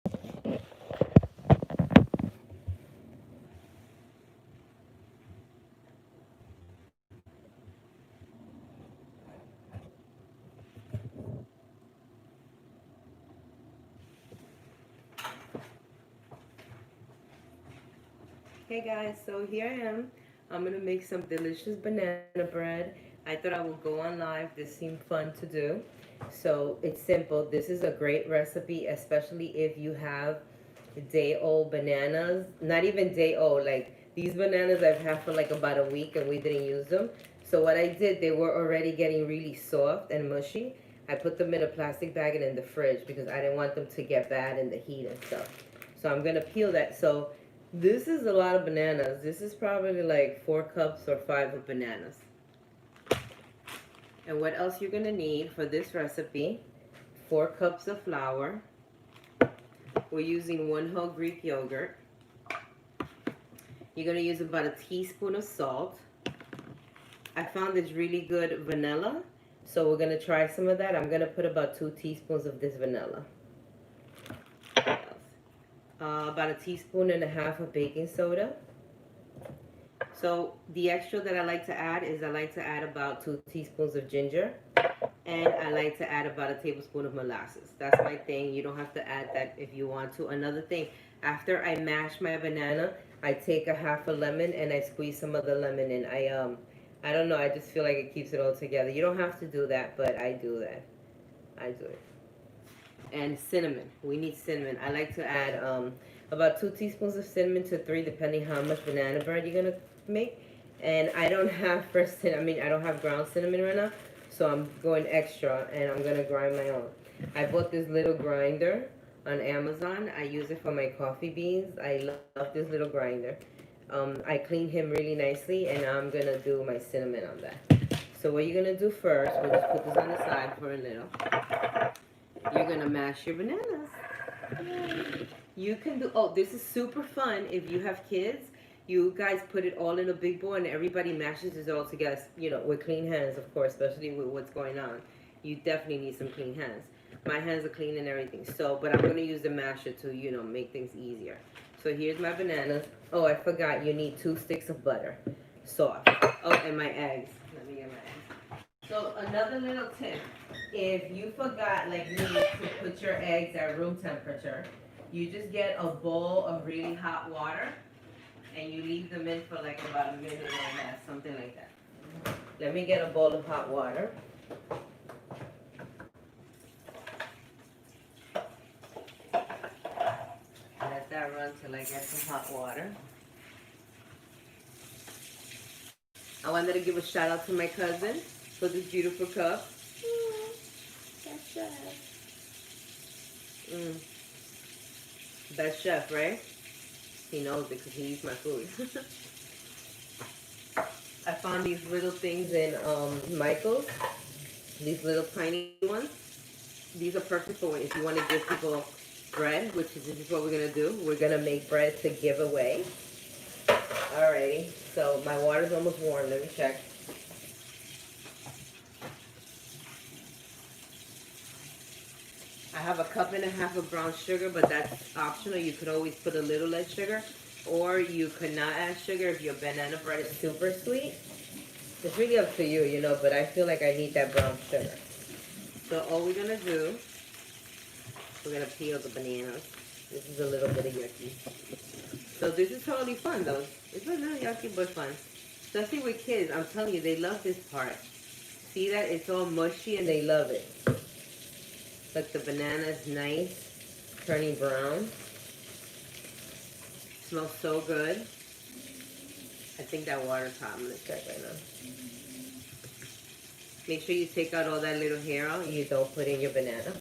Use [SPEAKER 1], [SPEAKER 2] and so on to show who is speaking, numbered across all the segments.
[SPEAKER 1] Hey guys, so here I am. I'm gonna make some delicious banana bread. I thought I would go on live. This seemed fun to do. So it's simple. This is a great recipe, especially if you have day old bananas. Not even day old, like these bananas I've had for like about a week and we didn't use them. So what I did, they were already getting really soft and mushy. I put them in a plastic bag and in the fridge because I didn't want them to get bad in the heat and stuff. So I'm gonna peel that. So this is a lot of bananas. This is probably like 4 cups or five of bananas. And what else you're gonna need for this recipe? 4 cups of flour. We're using one whole Greek yogurt. You're gonna use about a teaspoon of salt. I found this really good vanilla, so we're gonna try some of that. I'm gonna put about 2 teaspoons of this vanilla. About a teaspoon and a half of baking soda. So the extra that I like to add is I like to add about 2 teaspoons of ginger, and I like to add about a tablespoon of molasses. That's my thing. You don't have to add that if you want to. Another thing, after I mash my banana, I take a half a lemon and I squeeze some of the lemon in. I don't know. I just feel like it keeps it all together. You don't have to do that, but I do that. I do it. And cinnamon. We need cinnamon. I like to add about 2 teaspoons of cinnamon to three, depending how much banana bread you're gonna make. And I don't have fresh cinnamon. I mean, I don't have ground cinnamon right now, so I'm going extra, and I'm gonna grind my own. I bought this little grinder on Amazon. I use it for my coffee beans. I love this little grinder. I clean him really nicely, and I'm gonna do my cinnamon on that. So what you're gonna do first, we'll just put this on the side for a little. You're gonna mash your bananas. You can do, oh, this is super fun if you have kids. You guys put it all in a big bowl and everybody mashes it all together, with clean hands, of course, especially with what's going on. You definitely need some clean hands. My hands are clean and everything, so, but I'm gonna use the masher to, make things easier. So here's my bananas. Oh, I forgot, you need 2 sticks of butter. Soft. Oh, and my eggs. Let me get my eggs. So another little tip, if you forgot, like me, to put your eggs at room temperature, you just get a bowl of really hot water and you leave them in for like about a minute or less, something like that. Let me get a bowl of hot water. Let that run till I get some hot water. I wanted to give a shout out to my cousin for this beautiful cup. That's Best chef, right? He knows it because he eats my food. I found these little things in Michael's. These little tiny ones. These are perfect for if you want to give people bread, which is this is what we're going to do. We're going to make bread to give away. Alrighty. So my water's almost warm. Let me check. I have a cup and a half of brown sugar, but that's optional. You could always put a little less sugar, or you could not add sugar if your banana bread is super sweet. It's really up to you, but I feel like I need that brown sugar. So all we're gonna do, we're gonna peel the bananas. This is a little bit of yucky. So this is totally fun though. It's a little yucky but fun. Especially with kids, I'm telling you, they love this part. See that? It's all mushy and they love it. Look, the banana is nice, turning brown. Smells so good. I think that water's hot. I'm gonna check right now. Make sure you take out all that little hair out. You don't put in your banana.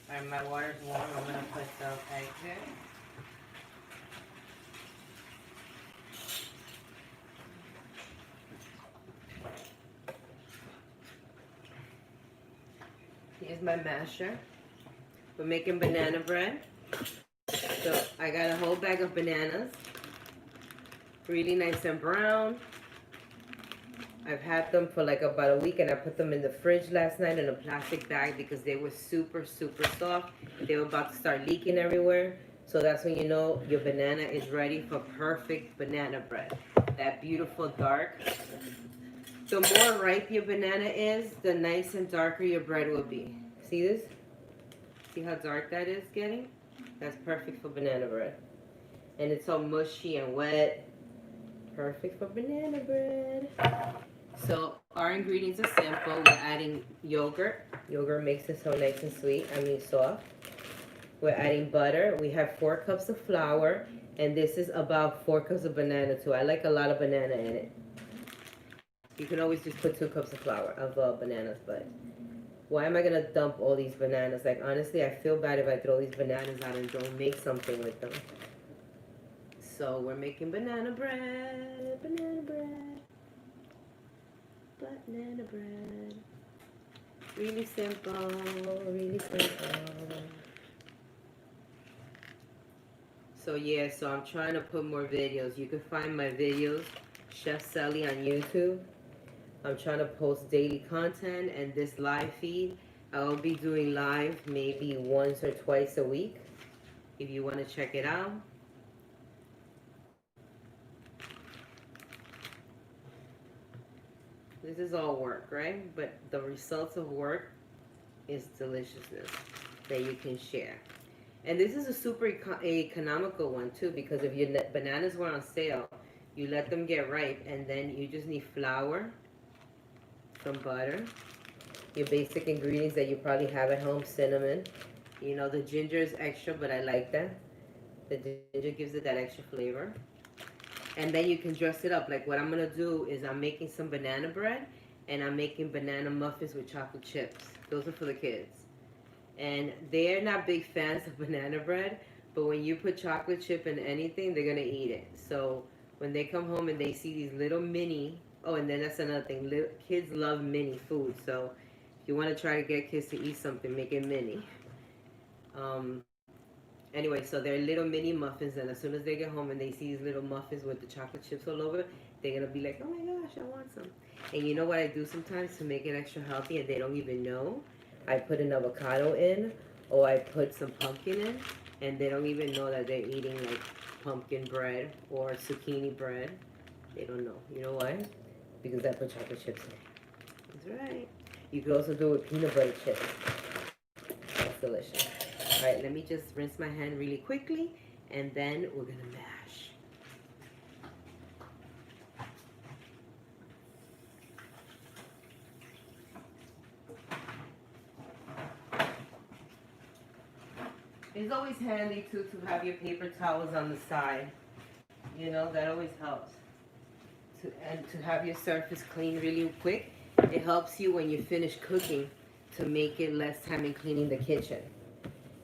[SPEAKER 1] Alright, my water's warm. I'm gonna put the eggs in. Here's my masher. We're making banana bread. So I got a whole bag of bananas. Really nice and brown. I've had them for like about a week, and I put them in the fridge last night in a plastic bag because they were super, super soft. They were about to start leaking everywhere. So that's when you know your banana is ready for perfect banana bread. That beautiful dark. The more ripe your banana is, the nice and darker your bread will be. See this? See how dark that is getting? That's perfect for banana bread. And it's all mushy and wet. Perfect for banana bread. So our ingredients are simple. We're adding yogurt. Yogurt makes it so nice and sweet. I mean soft. We're adding butter. We have 4 cups of flour. And this is about 4 cups of banana too. I like a lot of banana in it. You can always just put 2 cups of flour of bananas, but why am I gonna dump all these bananas? Like honestly, I feel bad if I throw these bananas out and don't make something with them. So we're making banana bread, banana bread, banana bread. Really simple, really simple. So yeah, so I'm trying to put more videos. You can find my videos, Chef Celly on YouTube. I'm trying to post daily content, and this live feed, I'll be doing live maybe once or twice a week if you want to check it out. This is all work, right? But the results of work is deliciousness that you can share. And this is a super economical one too, because if your bananas were on sale, you let them get ripe, and then you just need flour, some butter, your basic ingredients that you probably have at home, cinnamon. You know, the ginger is extra, but I like that. The ginger gives it that extra flavor. And then you can dress it up. Like what I'm going to do is I'm making some banana bread, and I'm making banana muffins with chocolate chips. Those are for the kids. And they're not big fans of banana bread, but when you put chocolate chip in anything, they're going to eat it. So when they come home and they see these little mini, oh, and then that's another thing. Kids love mini food. So if you want to try to get kids to eat something, make it mini. Anyway, so they're little mini muffins, and as soon as they get home and they see these little muffins with the chocolate chips all over, they're going to be like, oh my gosh, I want some. And you know what I do sometimes to make it extra healthy, and they don't even know? I put an avocado in, or I put some pumpkin in, and they don't even know that they're eating like pumpkin bread or zucchini bread. They don't know. You know why? Because I put chocolate chips in. That's right. You could also do it with peanut butter chips. That's delicious. All right, let me just rinse my hand really quickly, and then we're gonna mash. It's always handy too to have your paper towels on the side. You know, that always helps. And to have your surface clean really quick, it helps you when you finish cooking to make it less time in cleaning the kitchen.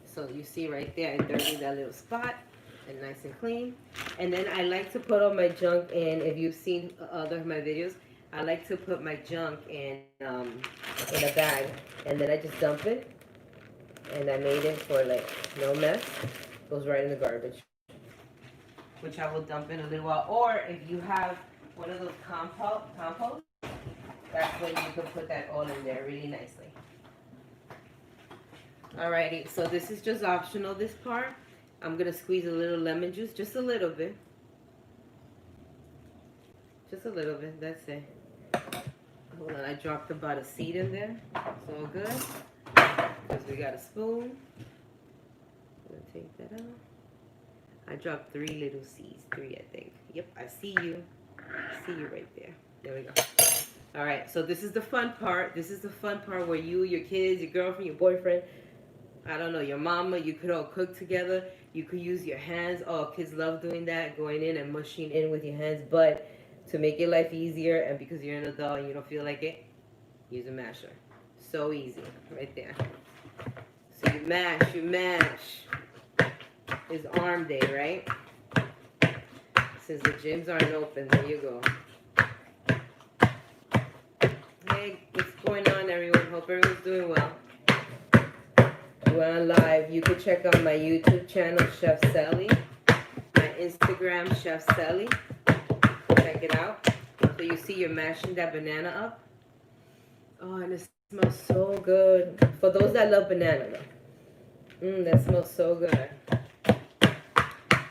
[SPEAKER 1] So you see right there, I dirtied that little spot, and nice and clean. And then I like to put all my junk in. If you've seen other of my videos, I like to put my junk in a bag, and then I just dump it. And I made it for like no mess. Goes right in the garbage, which I will dump in a little while. Or if you have one of those compost, that's when you can put that all in there really nicely. Alrighty, so this is just optional, this part. I'm going to squeeze a little lemon juice, just a little bit. Just a little bit, that's it. Hold on, I dropped about a seed in there. It's all good. Because we got a spoon. I'm going to take that out. I dropped 3 little seeds. 3, I think. Yep, I see you. I see you right there. There we go. Alright, so this is the fun part. This is the fun part where you, your kids, your girlfriend, your boyfriend, I don't know, your mama, you could all cook together. You could use your hands. Oh, kids love doing that, going in and mushing in with your hands. But to make your life easier, and because you're an adult and you don't feel like it, use a masher. So easy, right there. So you mash, you mash. It's arm day, right? Since the gyms aren't open, there you go. Hey, what's going on, everyone? Hope everyone's doing well. We're on live. You can check out my YouTube channel, Chef Celly. My Instagram, Chef Celly. Check it out. So you see you're mashing that banana up. Oh, and it smells so good. For those that love banana, though. That smells so good.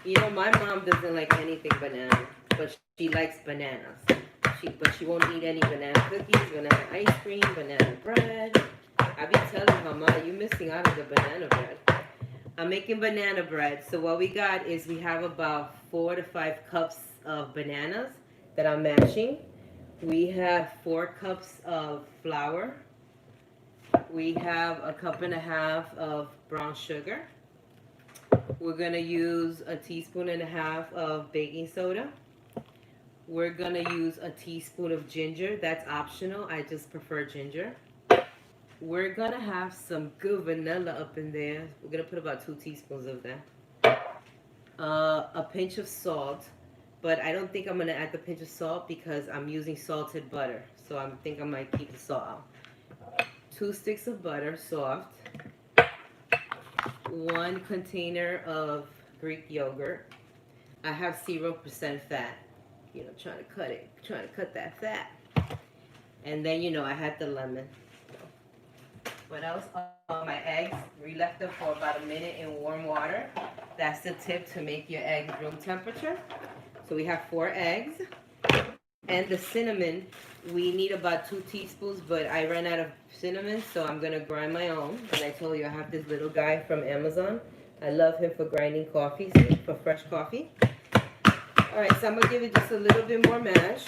[SPEAKER 1] You know, my mom doesn't like anything banana, but she likes bananas. But she won't eat any banana cookies, banana ice cream, banana bread. I be telling her, Ma, you missing out on the banana bread. I'm making banana bread. So what we got is we have about 4 to 5 cups of bananas that I'm mashing. We have 4 cups of flour. We have a cup and a half of brown sugar. We're going to use a teaspoon and a half of baking soda. We're going to use a teaspoon of ginger. That's optional. I just prefer ginger. We're going to have some good vanilla up in there. We're going to put about 2 teaspoons of that. A pinch of salt. But I don't think I'm going to add the pinch of salt because I'm using salted butter. So I think I might keep the salt out. 2 sticks of butter, soft. 1 container of Greek yogurt. I have 0% fat. You know, trying to cut that fat. And then, you know, I had the lemon. What else? My eggs. We left them for about a minute in warm water. That's the tip to make your eggs room temperature. So we have 4 eggs. And the cinnamon, we need about 2 teaspoons, but I ran out of cinnamon, so I'm going to grind my own. And I told you I have this little guy from Amazon. I love him for grinding coffee, see, for fresh coffee. All right, so I'm going to give it just a little bit more mash.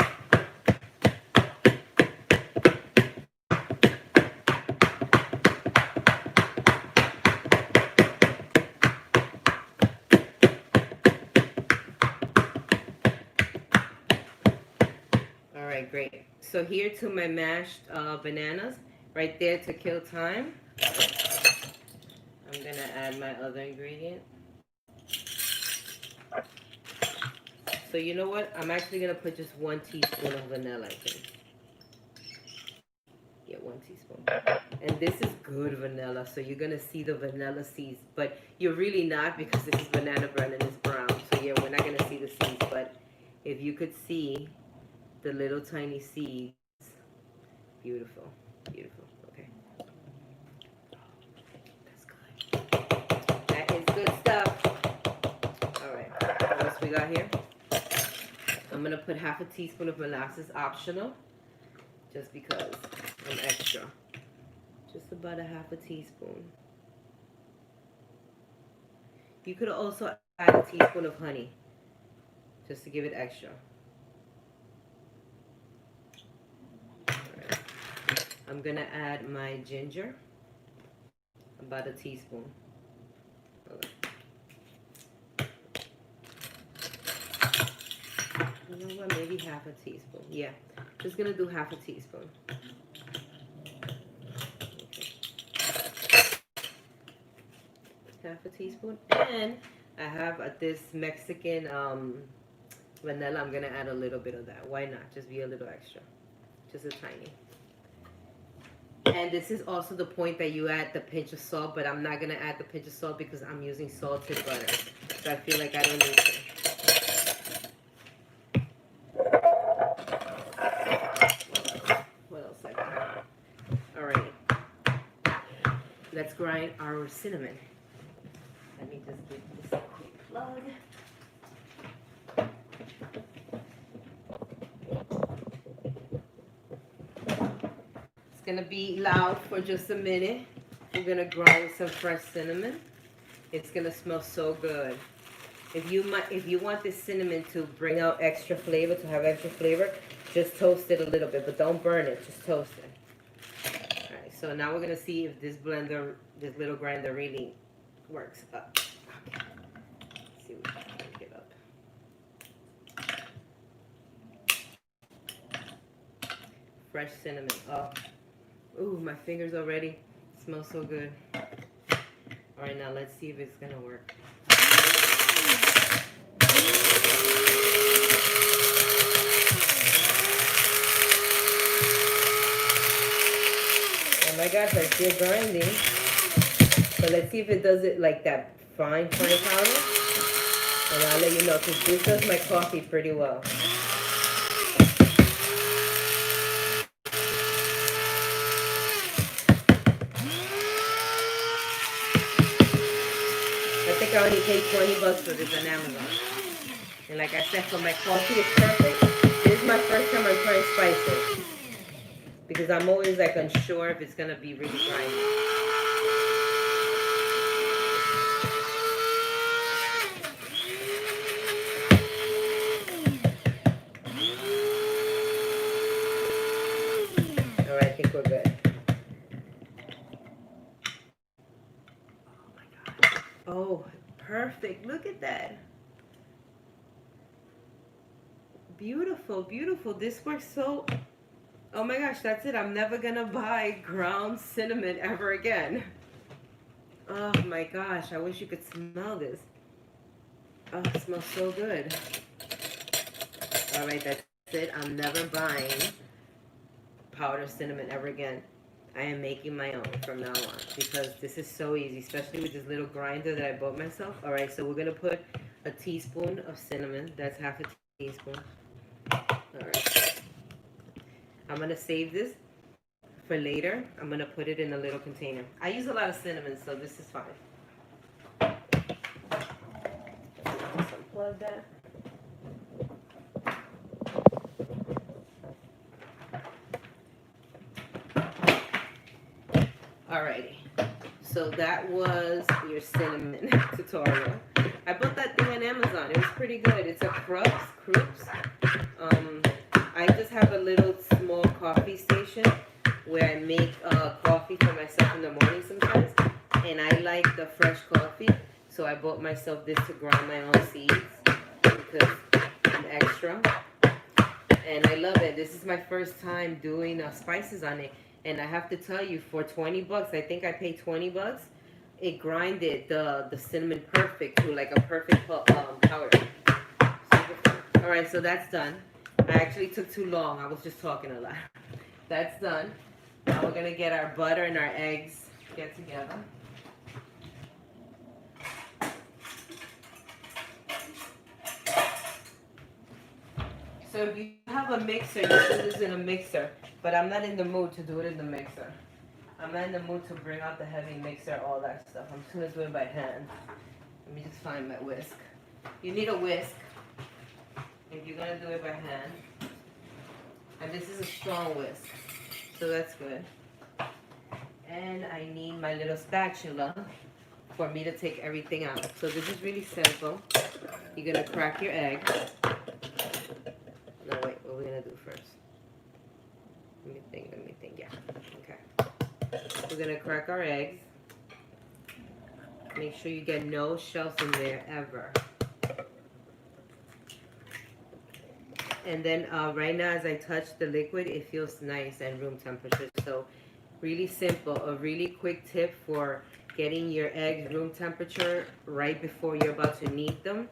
[SPEAKER 1] Great. So here to my mashed bananas, right there to kill time. I'm gonna add my other ingredient. So you know what? I'm actually gonna put just 1 teaspoon of vanilla, I think. Yeah, 1 teaspoon. And this is good vanilla, so you're gonna see the vanilla seeds, but you're really not because this is banana bread and it's brown. So yeah, we're not gonna see the seeds, but if you could see the little tiny seeds. Beautiful. Beautiful. Okay. That's good. That is good stuff. Alright. What else we got here? I'm going to put half a teaspoon of molasses, optional. Just because I'm extra. Just about a half a teaspoon. You could also add a teaspoon of honey. Just to give it extra. I'm going to add my ginger, about a teaspoon. You know what, maybe half a teaspoon. Yeah, just going to do half a teaspoon. Okay. Half a teaspoon. And I have this Mexican vanilla. I'm going to add a little bit of that. Why not? Just be a little extra. Just a tiny. And this is also the point that you add the pinch of salt, but I'm not going to add the pinch of salt because I'm using salted butter. So I feel like I don't need to. What else I got? All right. Let's grind our cinnamon. Let me just give this a quick plug. Gonna be loud for just a minute. We're gonna grind some fresh cinnamon. It's gonna smell so good. If you want this cinnamon to bring out extra flavor, to have extra flavor, just toast it a little bit, but don't burn it. Just toast it. All right. So now we're gonna see if this blender, this little grinder, really works. Okay. Let's see if we can crank it up. Fresh cinnamon. Oh. Ooh, my fingers already. It smells so good. All right, now let's see if it's gonna work. Oh my gosh, I feel grinding. So let's see if it does it like that fine powder. And I'll let you know, because this does my coffee pretty well. think I only paid 20 bucks for this on Amazon. And like I said, for my coffee, it's perfect. This is my first time I'm trying spices. Because I'm always like unsure if it's going to be really grindy. Alright, I think we're good. Oh my God. Oh, perfect. Look at that. Beautiful, beautiful. This works so... Oh my gosh, that's it. I'm never gonna buy ground cinnamon ever again. Oh my gosh, I wish you could smell this. Oh, it smells so good. Alright, that's it. I'm never buying powdered cinnamon ever again. I am making my own from now on because this is so easy, especially with this little grinder that I bought myself. Alright, so we're gonna put a teaspoon of cinnamon. That's half a teaspoon. Alright. I'm going to save this for later. I'm going to put it in a little container. I use a lot of cinnamon, so this is fine. Let's unplug that. Alrighty. So that was your cinnamon tutorial. I bought that thing on Amazon. It was pretty good. It's a Krups. I just have a little small coffee station where I make coffee for myself in the morning sometimes. And I like the fresh coffee. So I bought myself this to grind my own seeds because I'm extra. And I love it. This is my first time doing spices on it. And I have to tell you, for 20 bucks, I think I paid 20 bucks. It grinded the cinnamon perfect to like a perfect powder. Alright, so that's done. I actually took too long. I was just talking a lot. That's done. Now we're going to get our butter and our eggs get together. So if you have a mixer, you do this in a mixer. But I'm not in the mood to do it in the mixer. I'm not in the mood to bring out the heavy mixer, all that stuff. I'm just going to do it by hand. Let me just find my whisk. You need a whisk if you're going to do it by hand. And this is a strong whisk, so that's good. And I need my little spatula for me to take everything out. So this is really simple. You're going to crack your egg. No, wait, what are we going to do first? Let me think, yeah. Okay. We're going to crack our eggs. Make sure you get no shells in there ever. And then right now as I touch the liquid, it feels nice and room temperature. So really simple, a really quick tip for getting your eggs room temperature right before you're about to knead them.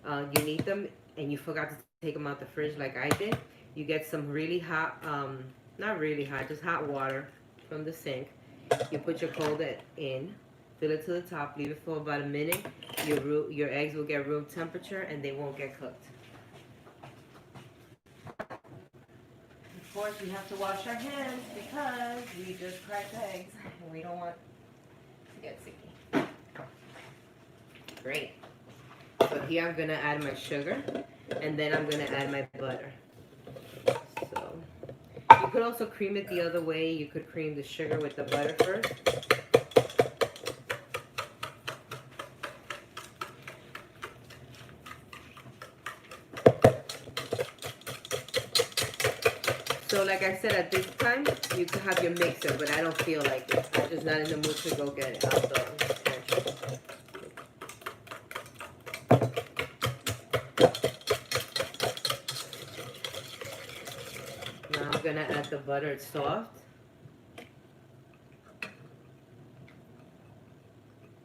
[SPEAKER 1] You knead them and you forgot to take them out the fridge like I did. You get some really hot, not really hot, just hot water from the sink. You put your cold in, fill it to the top, leave it for about a minute. Your eggs will get room temperature and they won't get cooked. Of course, we have to wash our hands because we just cracked eggs and we don't want to get sticky. Great. So here I'm going to add my sugar and then I'm going to add my butter. So you could also cream it the other way. You could cream the sugar with the butter first. So like I said, at this time, you could have your mixer, but I don't feel like it. I'm just not in the mood to go get it out the pantry. Now I'm going to add the butter. It's soft.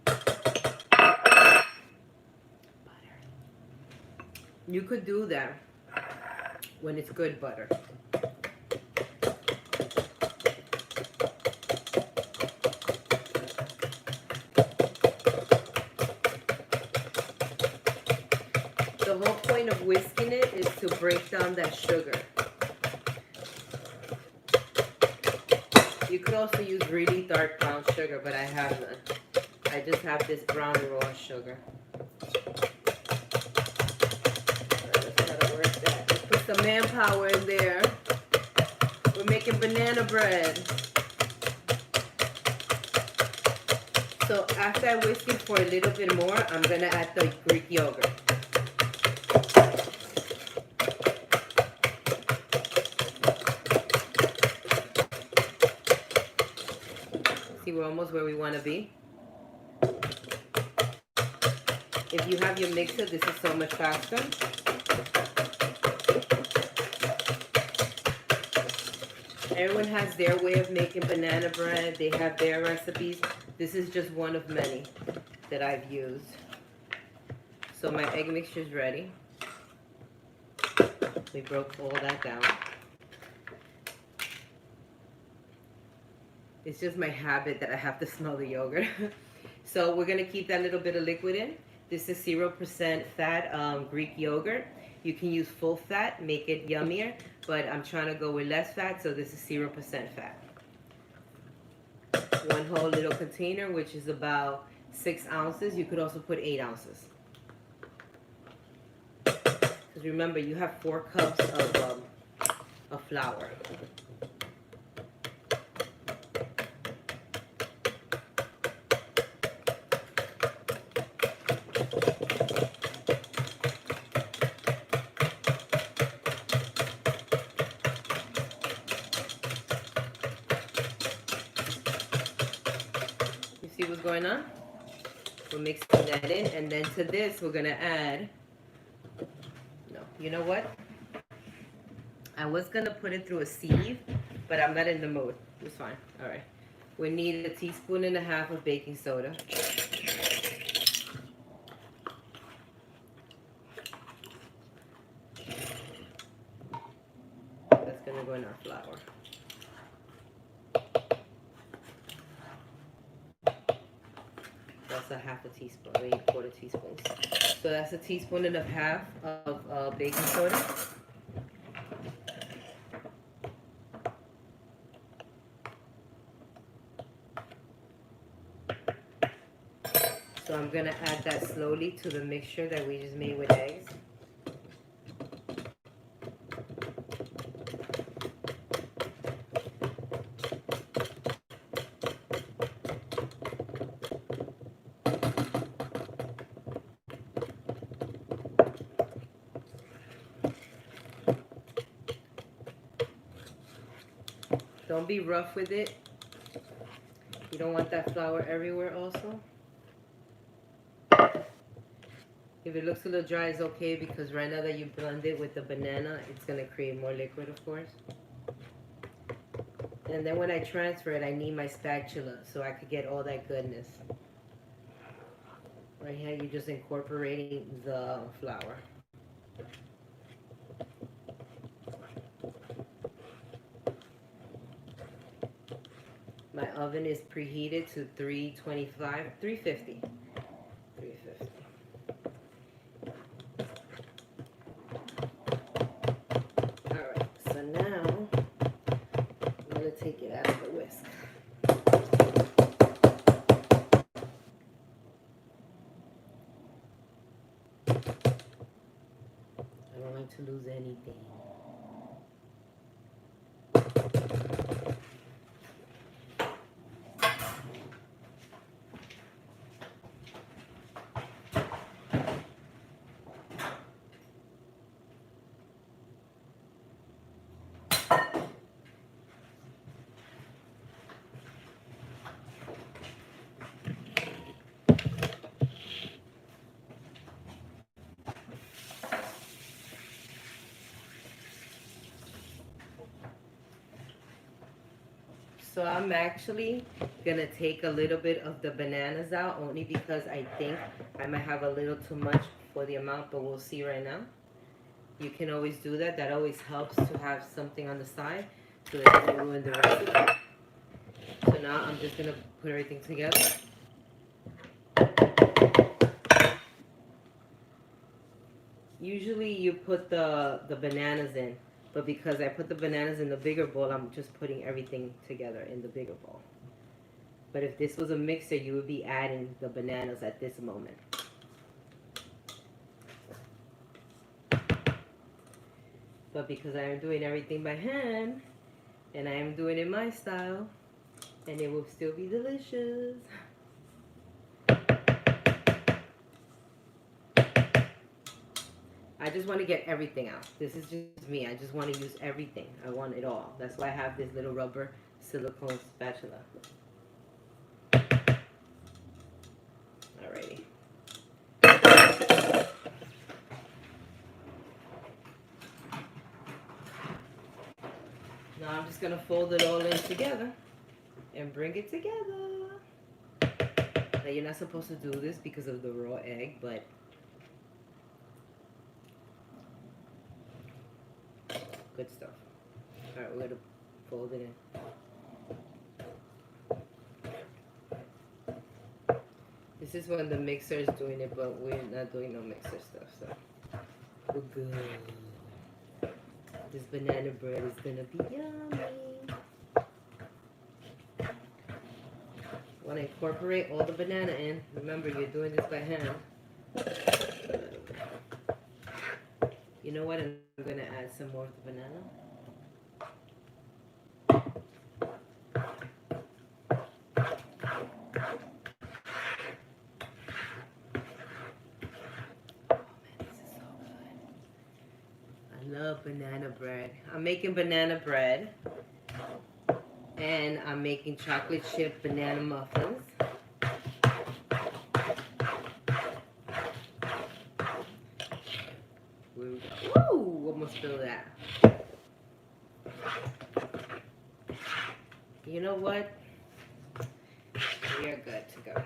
[SPEAKER 1] Butter. You could do that when it's good butter. The whole point of whisking it is to break down that sugar. You could also use really dark brown sugar, but I have none. I just have this brown raw sugar. Let's try to work that. Let's put some manpower in there. We're making banana bread. So after I whisk it for a little bit more, I'm gonna add the Greek yogurt. See, we're almost where we want to be. If you have your mixer, this is so much faster. Everyone has their way of making banana bread. They have their recipes. This is just one of many that I've used. So my egg mixture is ready. We broke all that down. It's just my habit that I have to smell the yogurt. So we're gonna keep that little bit of liquid in. This is 0% fat Greek yogurt. You can use full fat, make it yummier, but I'm trying to go with less fat, so this is 0% fat. One whole little container, which is about 6 ounces. You could also put 8 ounces. Because remember, you have 4 cups of flour. See what's going on? We're mixing that in, and then to this we're gonna add, no, you know what? I was gonna put it through a sieve, but I'm not in the mood. It's fine. All right. We need 1.5 teaspoons of baking soda. That's gonna go in our flour. That's 1/2 teaspoon, maybe 1/4 teaspoons. So that's 1.5 teaspoons of baking soda. So I'm gonna add that slowly to the mixture that we just made with eggs. Don't be rough with it. You don't want that flour everywhere also. If it looks a little dry, it's okay, because right now that you blend it with the banana, it's going to create more liquid, of course. And then when I transfer it, I need my spatula so I could get all that goodness. Right here, you're just incorporating the flour. My oven is preheated to 350. Alright, so now I'm going to take it out of the whisk. I don't like to lose anything. So I'm actually gonna take a little bit of the bananas out, only because I think I might have a little too much for the amount, but we'll see right now. You can always do that. That always helps to have something on the side so that it doesn't ruin the recipe. So now I'm just gonna put everything together. Usually you put the bananas in, but because I put the bananas in the bigger bowl, I'm just putting everything together in the bigger bowl. But if this was a mixer, you would be adding the bananas at this moment. But because I am doing everything by hand, and I am doing it my style, and it will still be delicious. I just want to get everything out. This is just me. I just want to use everything. I want it all. That's why I have this little rubber silicone spatula. Alrighty. Now I'm just going to fold it all in together and bring it together. Now you're not supposed to do this because of the raw egg, but good stuff. Alright, we're going to fold it in. This is when the mixer is doing it, but we're not doing no mixer stuff, so we're good. This banana bread is gonna be yummy. Want to incorporate all the banana in. Remember, you're doing this by hand. You know what? I'm gonna add some more of the banana. Love banana bread. I'm making banana bread and I'm making chocolate chip banana muffins. Woo! Almost spilled that. You know what? We are good to go.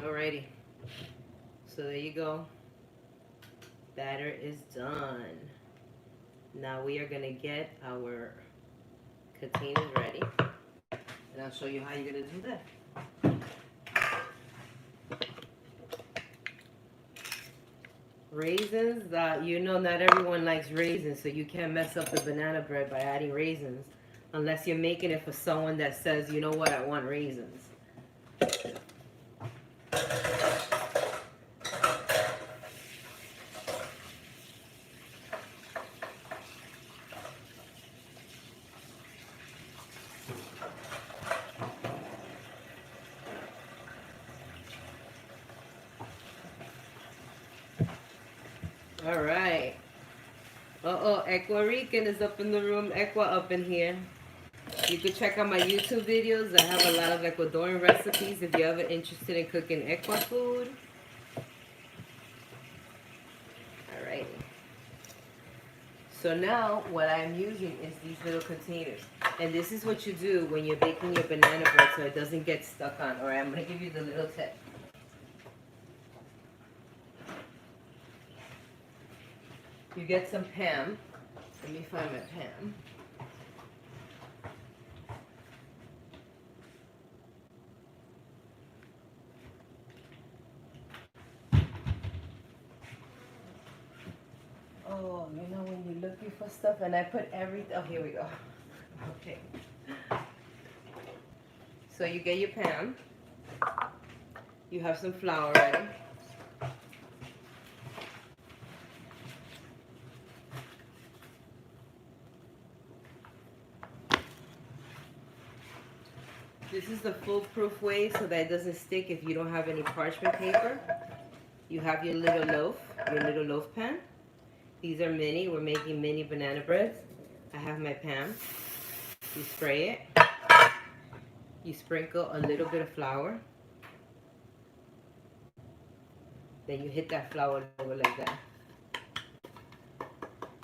[SPEAKER 1] Alrighty, so there you go. Batter is done. Now we are gonna get our containers ready, and I'll show you how you're gonna do that. Raisins, you know not everyone likes raisins, so you can't mess up the banana bread by adding raisins, unless you're making it for someone that says, you know what, I want raisins. All right. Equa Rican is up in the room. Equa up in here. You could check out my YouTube videos. I have a lot of Ecuadorian recipes if you're ever interested in cooking Equa food. Alrighty. So now what I'm using is these little containers. And this is what you do when you're baking your banana bread so it doesn't get stuck on. Alright, I'm going to give you the little tip. You get some Pam. Let me find my Pam. Oh, you know when you're looking for stuff and I put everything. Oh, here we go. Okay. So you get your Pam. You have some flour ready. This is the foolproof way so that it doesn't stick if you don't have any parchment paper. You have your little loaf pan. These are mini. We're making mini banana breads. I have my pan. You spray it. You sprinkle a little bit of flour. Then you hit that flour over like that.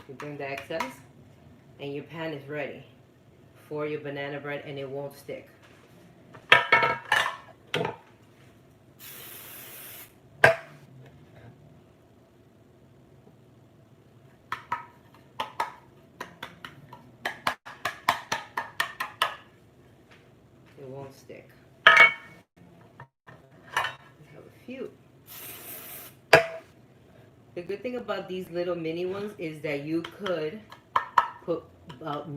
[SPEAKER 1] You bring the excess and your pan is ready for your banana bread and it won't stick. stick. I have a few. The good thing about these little mini ones is that you could put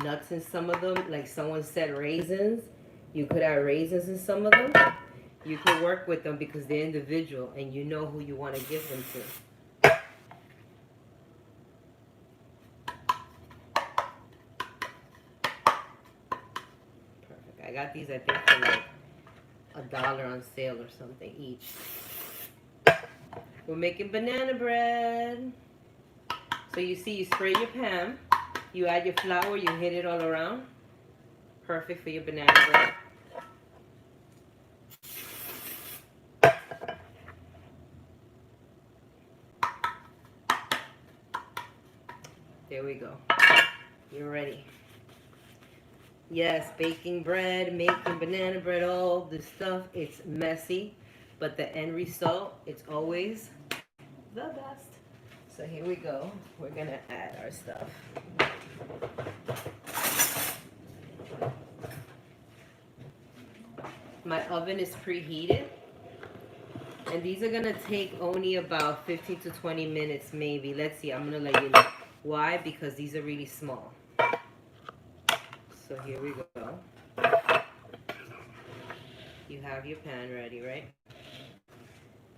[SPEAKER 1] nuts in some of them. Like someone said raisins. You could add raisins in some of them. You could work with them because they're individual and you know who you want to give them to. Perfect. I got these, I think, for like $1 on sale or something each. We're making banana bread. So you see, you spray your pan, you add your flour, you hit it all around. Perfect for your banana bread. There we go. You're ready. Yes, baking bread, making banana bread, all this stuff. It's messy, but the end result, it's always the best. So here we go. We're gonna add our stuff. My oven is preheated. And these are gonna take only about 15 to 20 minutes maybe. Let's see, I'm gonna let you know. Why? Because these are really small. So here we go. You have your pan ready, right?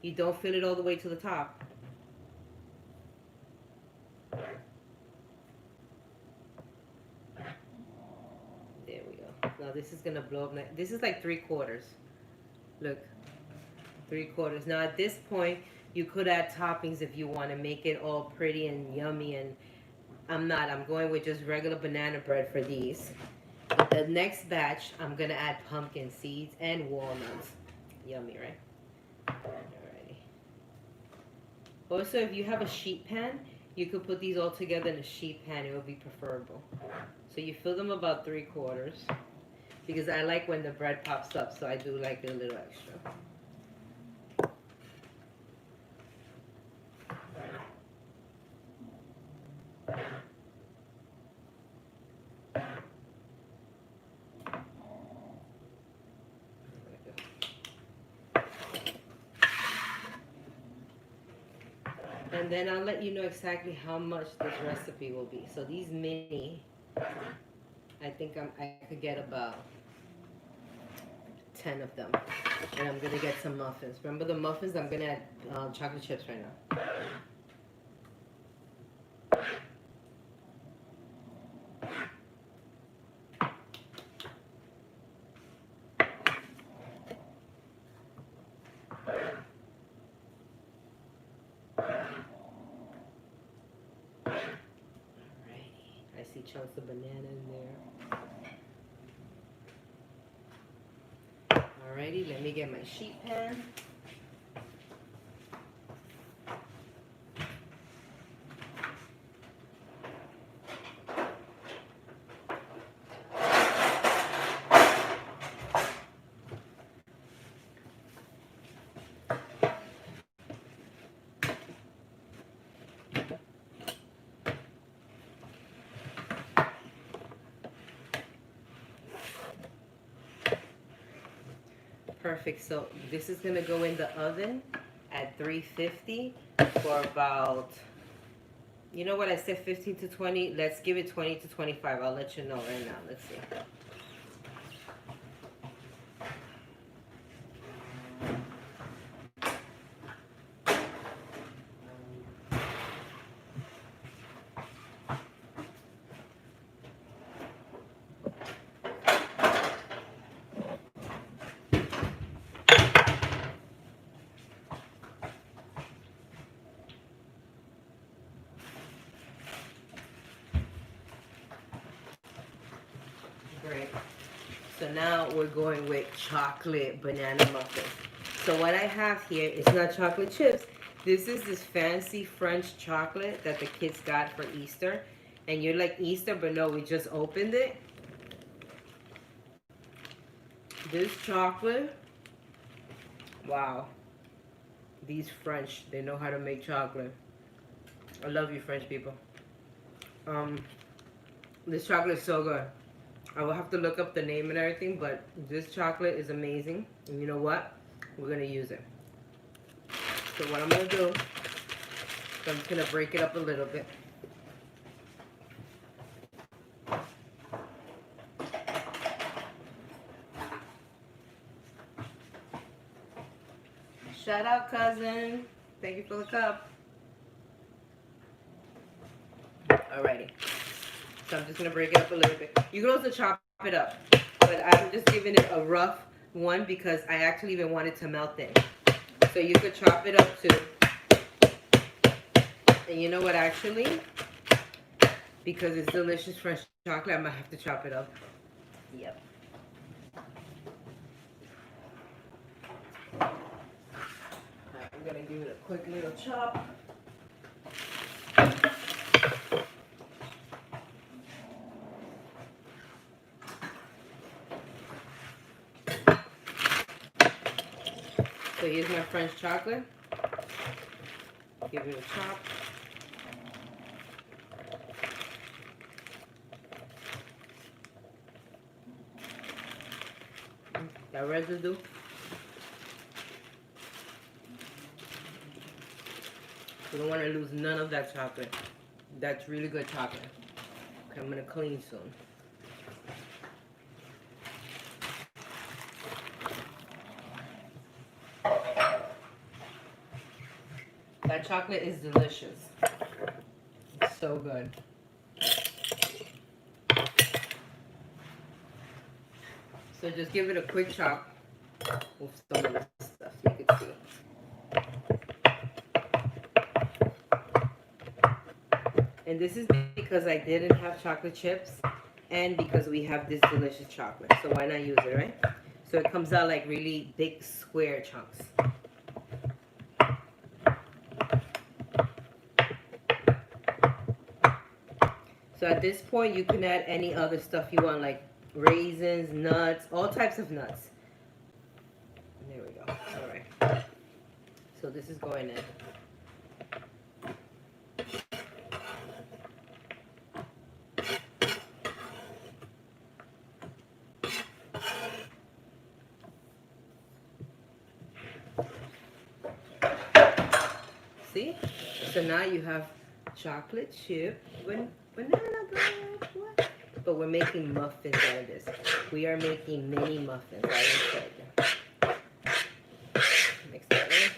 [SPEAKER 1] You don't fill it all the way to the top. There we go. Now this is gonna blow up. This is like 3/4. Look, 3/4. Now at this point, you could add toppings if you want to make it all pretty and yummy. And I'm not. I'm going with just regular banana bread for these. The next batch, I'm gonna add pumpkin seeds and walnuts. Yummy, right? Alrighty. Also, if you have a sheet pan, you could put these all together in a sheet pan. It would be preferable. So you fill them about 3/4 because I like when the bread pops up, so I do like it a little extra. And then I'll let you know exactly how much this recipe will be. So these mini, I think I could get about 10 of them. And I'm going to get some muffins. Remember the muffins? I'm going to add chocolate chips right now. I see chunks of banana in there. Alrighty, let me get my sheet pan. Perfect. So this is going to go in the oven at 350 for about, you know what, I said 15 to 20. Let's give it 20 to 25. I'll let you know right now. Let's see. Great. So now we're going with chocolate banana muffins. So what I have here is not chocolate chips. This is this fancy French chocolate that the kids got for Easter. And you're like, Easter, but no, we just opened it. This chocolate, wow. These French, they know how to make chocolate. I love you French people. This chocolate is so good. I will have to look up the name and everything, but this chocolate is amazing. And you know what? We're going to use it. So what I'm going to do, I'm just going to break it up a little bit. Shout out, cousin. Thank you for the cup. Alrighty. So I'm just going to break it up a little bit. You can also chop it up. But I'm just giving it a rough one because I actually even want it to melt in. So you could chop it up too. And you know what, actually? Because it's delicious French chocolate, I might have to chop it up. Yep. Alright, I'm going to give it a quick little chop. So here's my French chocolate. Give it a chop. That residue. You don't want to lose none of that chocolate. That's really good chocolate. Okay, I'm going to clean soon. That chocolate is delicious. It's so good. So just give it a quick chop with some of this stuff so you can see. And this is because I didn't have chocolate chips and because we have this delicious chocolate. So why not use it, right? So it comes out like really big square chunks. So at this point, you can add any other stuff you want, like raisins, nuts, all types of nuts. There we go. All right. So this is going in. See? So now you have chocolate chip banana bread. What? But we're making muffins out of this. We are making mini muffins. I will show you. Mix that in.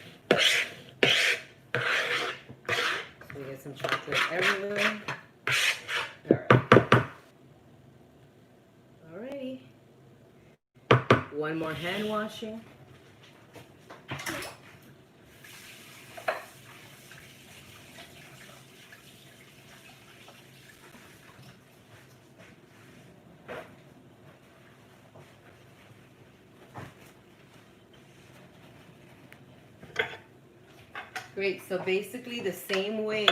[SPEAKER 1] So we get some chocolate everywhere. Alright. Alrighty. One more hand washing. Great, so basically the same way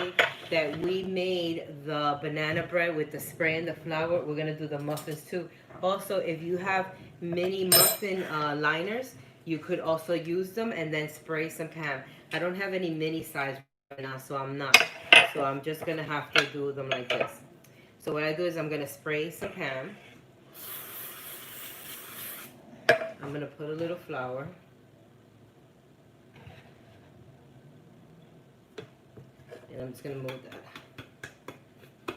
[SPEAKER 1] that we made the banana bread with the spray and the flour, we're gonna do the muffins too. Also, if you have mini muffin liners, you could also use them and then spray some Pam. I don't have any mini size right now, so I'm not. So I'm just gonna have to do them like this. So what I do is I'm gonna spray some Pam. I'm gonna put a little flour. And I'm just going to move that.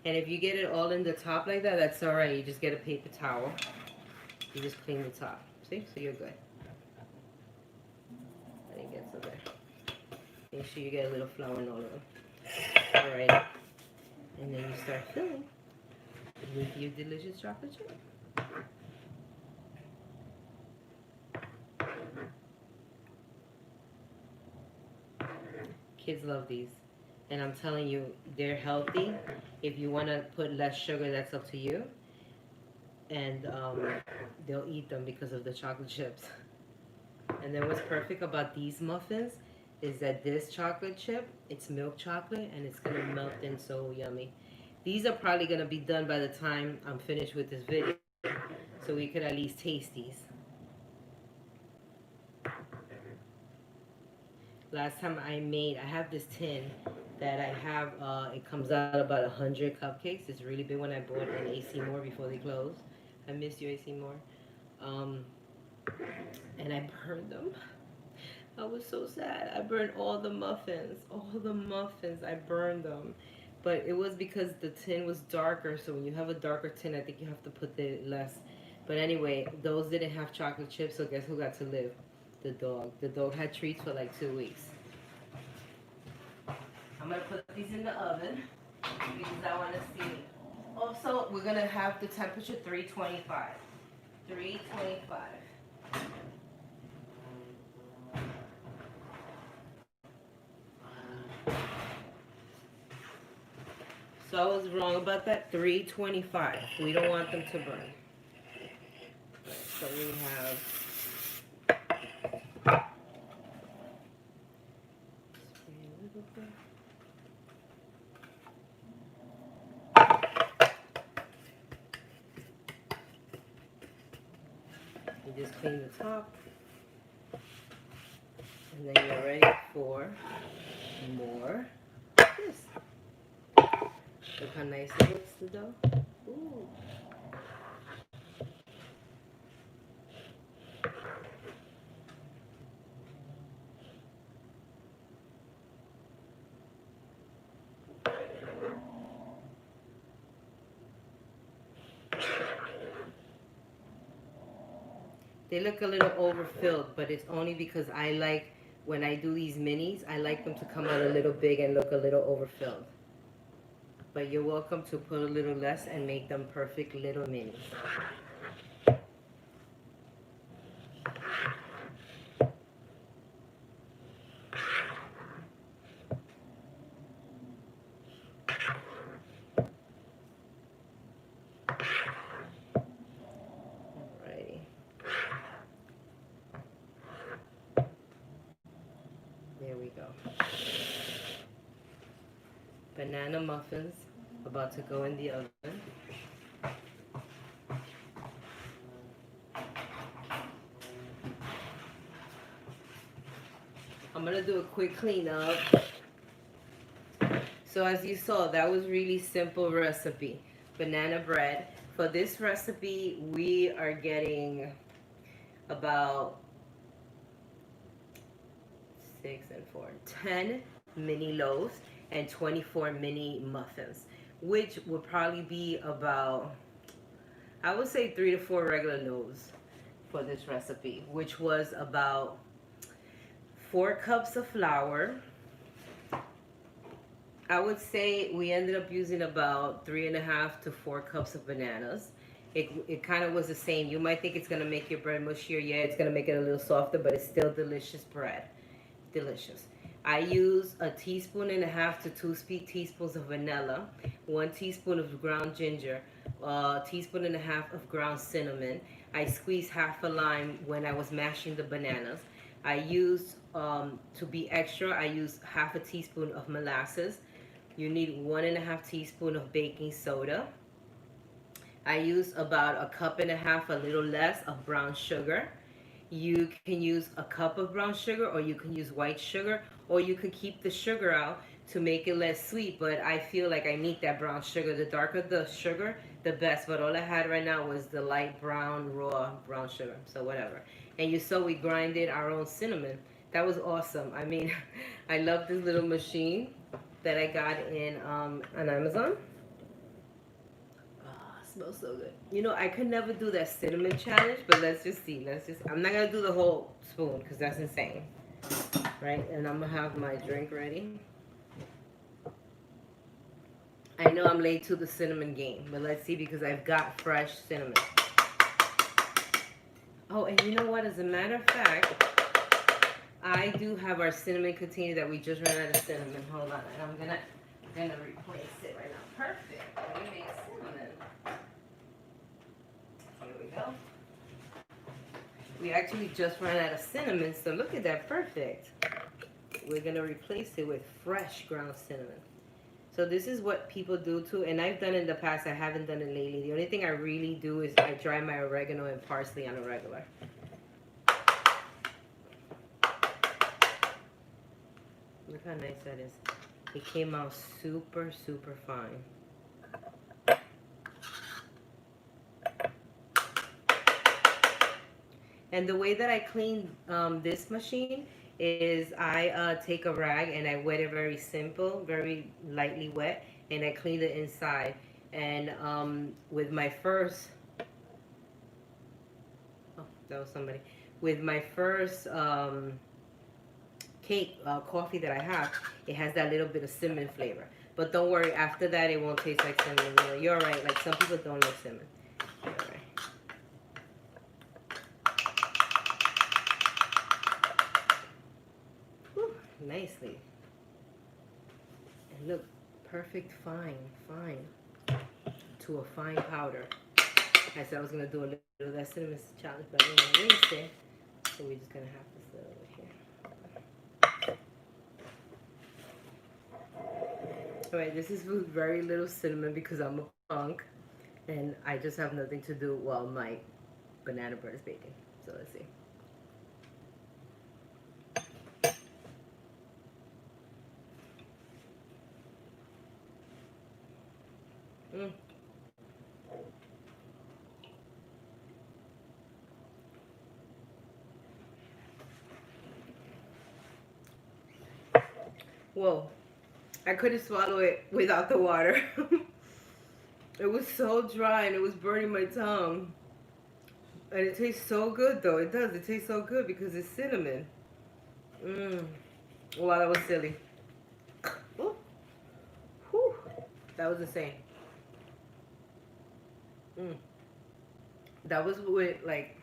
[SPEAKER 1] And if you get it all in the top like that, that's alright. You just get a paper towel. You just clean the top. See? So you're good. And it gets over there. Make sure you get a little flour in all of them. Alright. And then you start filling with your delicious chocolate chip. Kids love these. And I'm telling you, they're healthy. If you want to put less sugar, that's up to you. And they'll eat them because of the chocolate chips. And then what's perfect about these muffins is that this chocolate chip, it's milk chocolate, and it's going to melt in so yummy. These are probably going to be done by the time I'm finished with this video. So we could at least taste these. Last time I have this tin that I have. It comes out about 100 cupcakes. It's really big when I bought in AC Moore before they closed. I miss you, AC Moore. Um, and I burned them. I was so sad. I burned all the muffins. All the muffins. I burned them. But it was because the tin was darker. So when you have a darker tin, I think you have to put the less. But anyway, those didn't have chocolate chips. So guess who got to live? The dog. The dog had treats for like 2 weeks. I'm going to put these in the oven because I want to see. Also, we're going to have the temperature 325. 325. So I was wrong about that. 325. We don't want them to burn. So we have you just clean the top, and then you're ready for more. This. Look how nice it looks, the dough. Ooh. They look a little overfilled, but it's only because I like, when I do these minis, I like them to come out a little big and look a little overfilled. But you're welcome to put a little less and make them perfect little minis. Alrighty. There we go. Banana muffins about to go in the oven. I'm gonna do a quick cleanup. So as you saw, that was really simple recipe. Banana bread. For this recipe, we are getting about 6 and 4, 10 mini loaves and 24 mini muffins, which would probably be about, I would say 3 to 4 regular loaves for this recipe, which was about 4 cups of flour. I would say we ended up using about 3.5 to 4 cups of bananas. It kind of was the same. You might think it's going to make your bread mushier. Yeah, it's going to make it a little softer, but it's still delicious bread. Delicious. I use 1.5 teaspoons to 2 teaspoons of vanilla, 1 teaspoon of ground ginger, 1.5 teaspoons of ground cinnamon. I squeezed half a lime when I was mashing the bananas. I used, to be extra, I used 1/2 teaspoon of molasses. You need 1.5 teaspoons of baking soda. I use about 1.5 cups, a little less, of brown sugar. You can use a cup of brown sugar, or you can use white sugar, or you can keep the sugar out to make it less sweet, but I feel like I need that brown sugar. The darker the sugar, the best, but all I had right now was the light brown, raw brown sugar, so whatever. And you saw we grinded our own cinnamon. That was awesome. I mean, I love this little machine that I got in on Amazon. Smells so good. You know, I could never do that cinnamon challenge, but let's just see. I'm not going to do the whole spoon because that's insane. Right? And I'm going to have my drink ready. I know I'm late to the cinnamon game, but let's see because I've got fresh cinnamon. Oh, and you know what? As a matter of fact, I do have our cinnamon container that we just ran out of cinnamon. Hold on. And I'm gonna replace it right now. Perfect. Let me make cinnamon. Here we go. We actually just ran out of cinnamon, so look at that, perfect. We're gonna replace it with fresh ground cinnamon. So this is what people do too, and I've done it in the past, I haven't done it lately. The only thing I really do is I dry my oregano and parsley on a regular. Look how nice that is. It came out super, super fine. And the way that I clean this machine is I take a rag and I wet it very simple, very lightly wet, and I clean the inside. And with my first, oh, that was somebody. With my first cake, coffee that I have, it has that little bit of cinnamon flavor. But don't worry, after that it won't taste like cinnamon. You know, you're right. Like some people don't like cinnamon. You're right. Whew, nicely. And look, perfect fine, fine to a fine powder. I said I was gonna do a little of that cinnamon challenge, but I didn't want to waste it. So we're just gonna have this little over here. Alright, this is with very little cinnamon because I'm a punk and I just have nothing to do while my banana bread is baking. So let's see. Mm. Whoa, I couldn't swallow it without the water. It was so dry and it was burning my tongue. And it tastes so good though. It does. It tastes so good because it's cinnamon. Mmm. Wow, that was silly. Ooh. Whew. That was insane. Mm. That was with like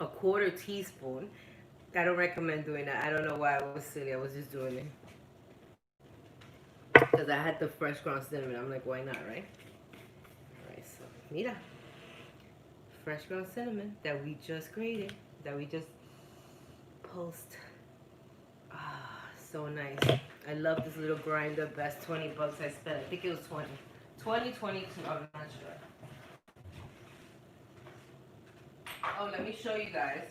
[SPEAKER 1] a quarter teaspoon. I don't recommend doing that. I don't know why I was silly. I was just doing it. Because I had the fresh ground cinnamon. I'm like, why not, right? Alright, so, mira. Fresh ground cinnamon that we just grated. That we just pulsed. Ah, so nice. I love this little grinder. Best 20 bucks I spent. I think it was 20. 20, 22. I'm not sure. Oh, let me show you guys.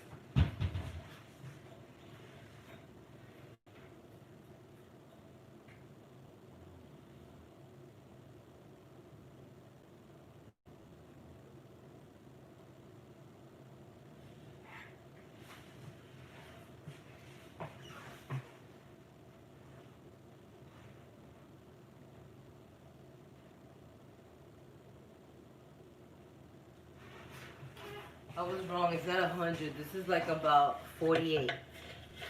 [SPEAKER 1] I was wrong. It's not 100. This is like about 48.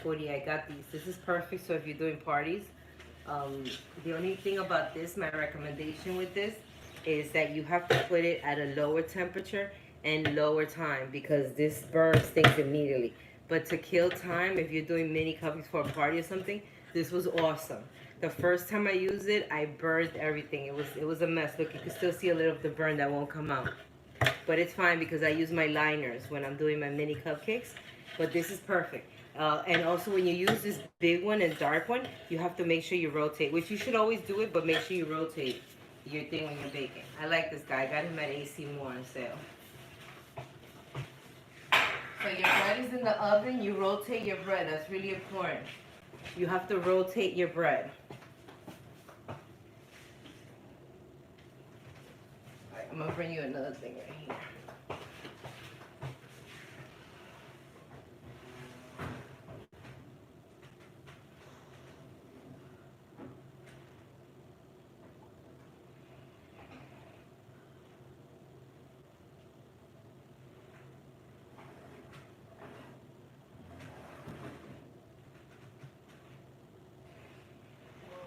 [SPEAKER 1] 40. I got these. This is perfect. So if you're doing parties, the only thing about this, my recommendation with this, is that you have to put it at a lower temperature and lower time because this burns things immediately. But to kill time, if you're doing mini cupcakes for a party or something, this was awesome. The first time I used it, I burned everything. It was a mess. Look, you can still see a little of the burn that won't come out. But it's fine because I use my liners when I'm doing my mini cupcakes. But this is perfect. And also when you use this big one and dark one, you have to make sure you rotate, which you should always do it, but make sure you rotate your thing when you're baking. I like this guy. I got him at AC Moore on sale. So your bread is in the oven. You rotate your bread. That's really important. You have to rotate your bread. All right, I'm going to bring you another thing right here.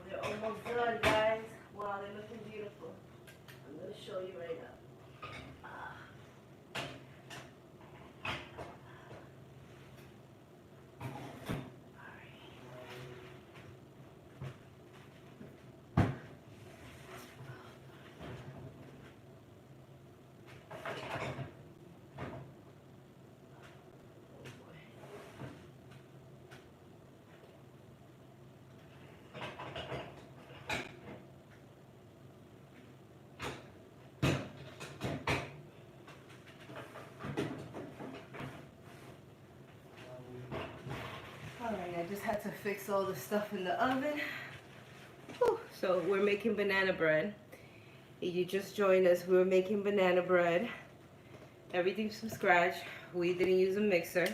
[SPEAKER 1] They're almost done, guys. Wow, they're looking beautiful. I'm going to show you right now. Alright, I just had to fix all the stuff in the oven. So we're making banana bread. If you just joined us, we're making banana bread. Everything's from scratch. We didn't use a mixer.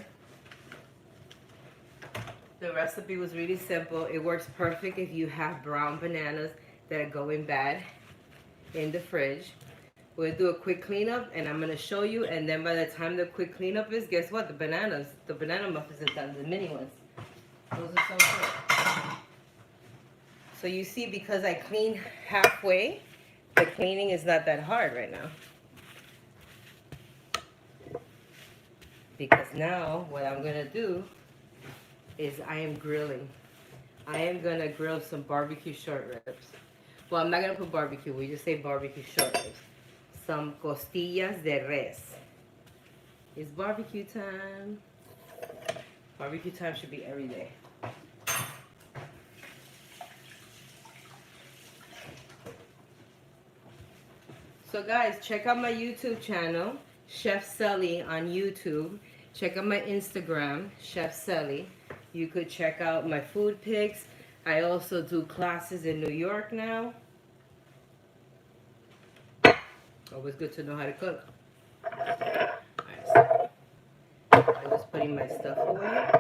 [SPEAKER 1] The recipe was really simple. It works perfect if you have brown bananas that are going bad in the fridge. We'll do a quick cleanup and I'm going to show you, and then by the time the quick cleanup is, guess what? The banana muffins are done, the mini ones. Those are so good. So you see, because I cleaned halfway, the cleaning is not that hard right now. Because now what I'm going to do is I am grilling. I am going to grill some barbecue short ribs. Well, I'm not going to put barbecue. We just say barbecue short ribs. Some costillas de res. It's barbecue time. Barbecue time should be every day. So guys, check out my YouTube channel, Chef Celly on YouTube. Check out my Instagram, Chef Celly. You could check out my food pics. I also do classes in New York now. Always good to know how to cook. Alright, so I was putting my stuff away.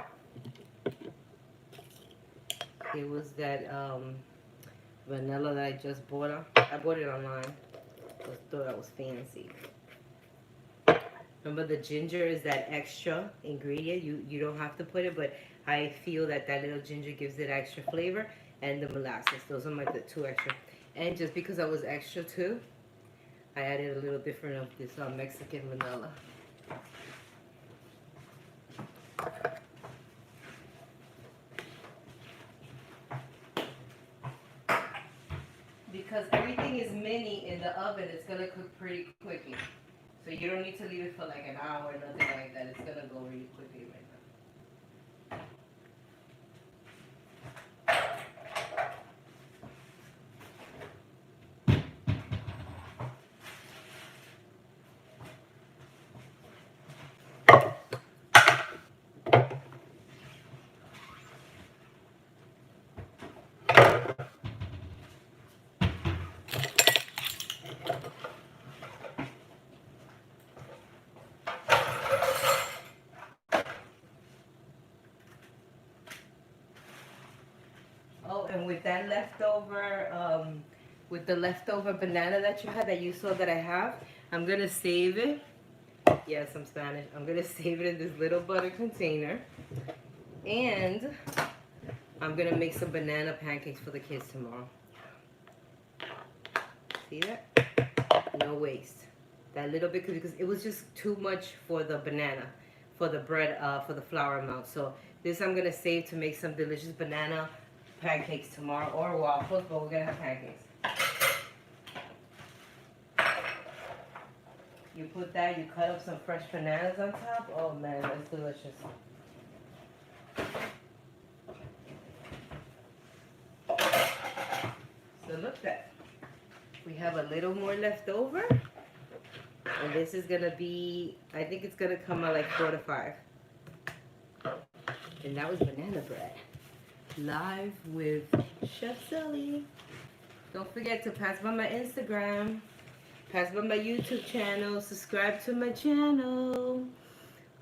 [SPEAKER 1] It was that vanilla that I just bought. I bought it online. I thought I was fancy. Remember, the ginger is that extra ingredient. You don't have to put it, but I feel that little ginger gives it extra flavor. And the molasses. Those are the two extra. And just because I was extra too, I added a little different of this Mexican vanilla. Because everything is mini in the oven, it's going to cook pretty quickly. So you don't need to leave it for like an hour or nothing like that. It's going to go really quickly right now. Oh, and with that leftover, with the leftover banana that you had, that you saw that I have, I'm going to save it. Yes, I'm Spanish. I'm going to save it in this little butter container. And I'm going to make some banana pancakes for the kids tomorrow. See that? No waste. That little bit, because it was just too much for the banana, for the bread, for the flour amount. So this I'm going to save to make some delicious banana pancakes tomorrow, or waffles, but we're going to have pancakes. You put that, you cut up some fresh bananas on top. Oh man, that's delicious. So look that. We have a little more left over. And this is going to be, I think it's going to come out like 4 to 5. And that was banana bread. Live with Chef Celly. Don't forget to pass by my Instagram. Pass by my YouTube channel. Subscribe to my channel.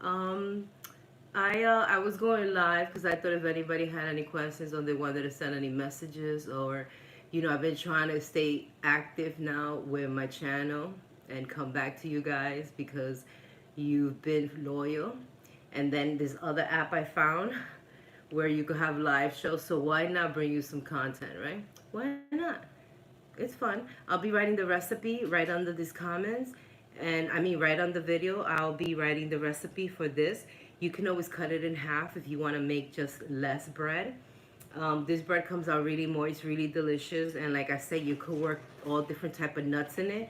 [SPEAKER 1] I was going live because I thought if anybody had any questions or they wanted to send any messages, or, you know, I've been trying to stay active now with my channel and come back to you guys because you've been loyal. And then this other app I found where you could have live shows, so why not bring you some content, right? Why not? It's fun. I'll be writing the recipe right under these comments, and I mean right on the video. I'll be writing the recipe for this. You can always cut it in half if you want to make just less bread. This bread comes out really moist, really delicious, and like I said, you could work all different type of nuts in it.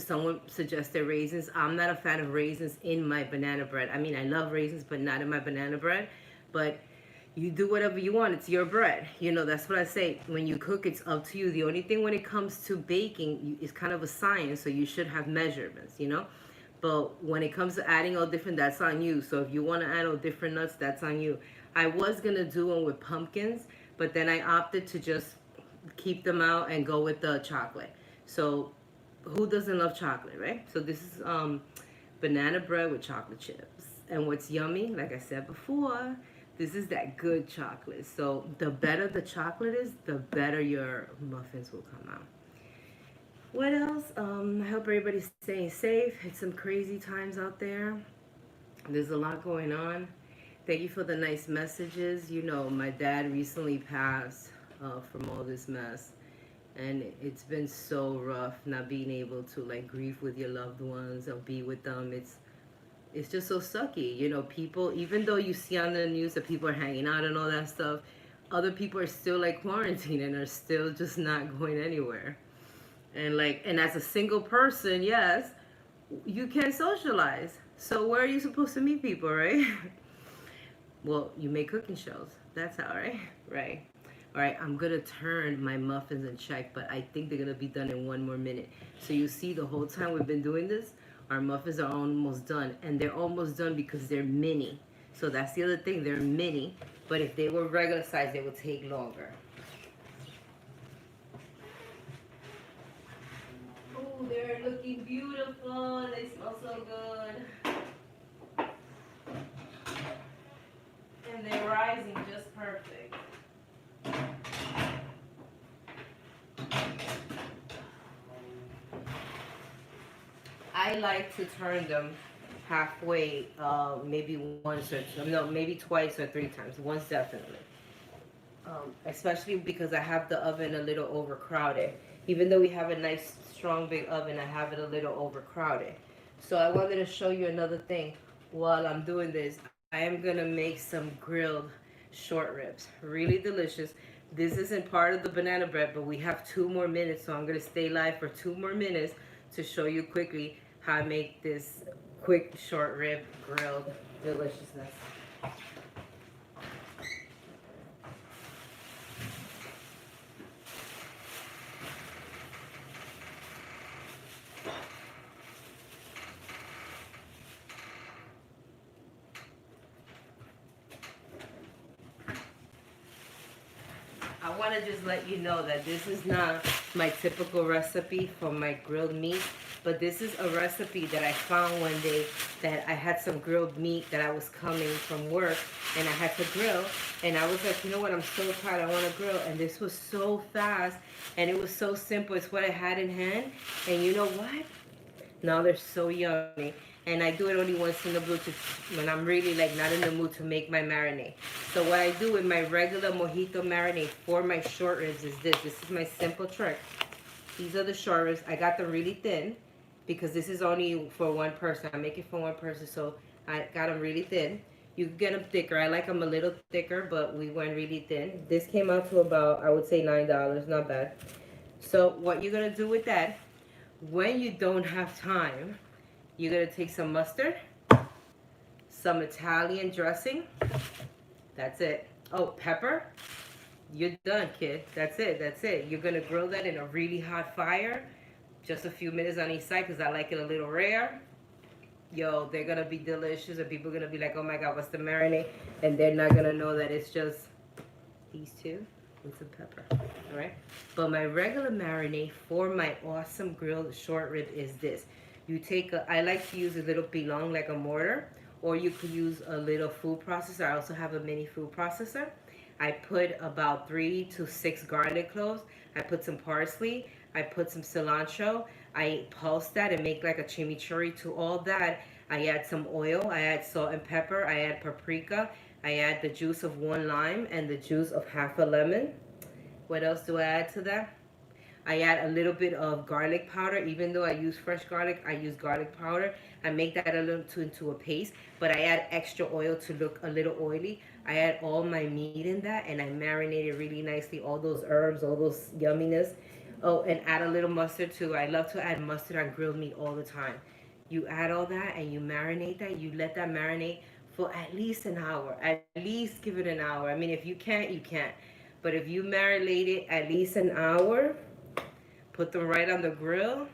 [SPEAKER 1] Someone suggested raisins. I'm not a fan of raisins in my banana bread. I mean, I love raisins, but not in my banana bread. But you do whatever you want. It's your bread. You know, that's what I say. When you cook, it's up to you. The only thing when it comes to baking is kind of a science, so you should have measurements, you know. But when it comes to adding all different, that's on you. So if you want to add all different nuts, that's on you. I was going to do one with pumpkins, but then I opted to just keep them out and go with the chocolate. So who doesn't love chocolate, right? So this is banana bread with chocolate chips. And what's yummy, like I said before, this is that good chocolate. So the better the chocolate is, the better your muffins will come out. What else? I hope everybody's staying safe. It's some crazy times out there. There's a lot going on. Thank you for the nice messages. You know, my dad recently passed from all this mess. And it's been so rough not being able to like grieve with your loved ones or be with them. It's just so sucky. You know, people, even though you see on the news that people are hanging out and all that stuff, other people are still like quarantined and are still just not going anywhere. And like, and as a single person, yes, you can socialize. So where are you supposed to meet people, right? Well, you make cooking shows. That's how, right? Right. All right, I'm gonna turn my muffins and check, but I think they're gonna be done in 1 more minute. So you see, the whole time we've been doing this, our muffins are almost done, and they're almost done because they're mini. So that's the other thing, they're mini, but if they were regular size, they would take longer. Oh, they're looking beautiful. They smell so good. And they're rising just perfect. I like to turn them halfway, maybe once or no, maybe twice or 3 times. Once definitely. Especially because I have the oven a little overcrowded. Even though we have a nice, strong, big oven, I have it a little overcrowded. So I wanted to show you another thing while I'm doing this. I am gonna make some grilled short ribs. Really delicious. This isn't part of the banana bread, but we have 2 more minutes, so I'm gonna stay live for 2 more minutes to show you quickly how I make this quick short rib grilled deliciousness. I want to just let you know that this is not my typical recipe for my grilled meat, but this is a recipe that I found one day that I had some grilled meat that I was coming from work and I had to grill, and I was like, you know what, I'm so tired, I want to grill, and this was so fast and it was so simple. It's what I had in hand, and you know what? Now they're so yummy. And I do it only once in the blue to, when I'm really like not in the mood to make my marinade. So what I do with my regular mojito marinade for my short ribs is this. This is my simple trick. These are the short ribs. I got them really thin because this is only for one person. I make it for one person, so I got them really thin. You can get them thicker. I like them a little thicker, but we went really thin. This came out to about, I would say, $9. Not bad. So what you're going to do with that, when you don't have time, you're going to take some mustard, some Italian dressing. That's it. Oh, pepper. You're done, kid. That's it. That's it. You're going to grill that in a really hot fire. Just a few minutes on each side because I like it a little rare. Yo, they're going to be delicious. And people are going to be like, oh my God, what's the marinade? And they're not going to know that it's just these two and some pepper. All right? But my regular marinade for my awesome grilled short rib is this. You take I like to use a little pilon, like a mortar, or you could use a little food processor. I also have a mini food processor. I put about 3 to 6 garlic cloves. I put some parsley. I put some cilantro. I pulse that and make like a chimichurri. To all that, I add some oil. I add salt and pepper. I add paprika. I add the juice of 1 lime and the juice of half a lemon. What else do I add to that? I add a little bit of garlic powder. Even though I use fresh garlic, I use garlic powder. I make that a little into a paste, but I add extra oil to look a little oily. I add all my meat in that, and I marinate it really nicely. All those herbs, all those yumminess. Oh, and add a little mustard too. I love to add mustard on grilled meat all the time. You add all that, and you marinate that. You let that marinate for at least an hour. At least give it an hour. I mean, if you can't, you can't. But if you marinate it at least an hour, put them right on the grill.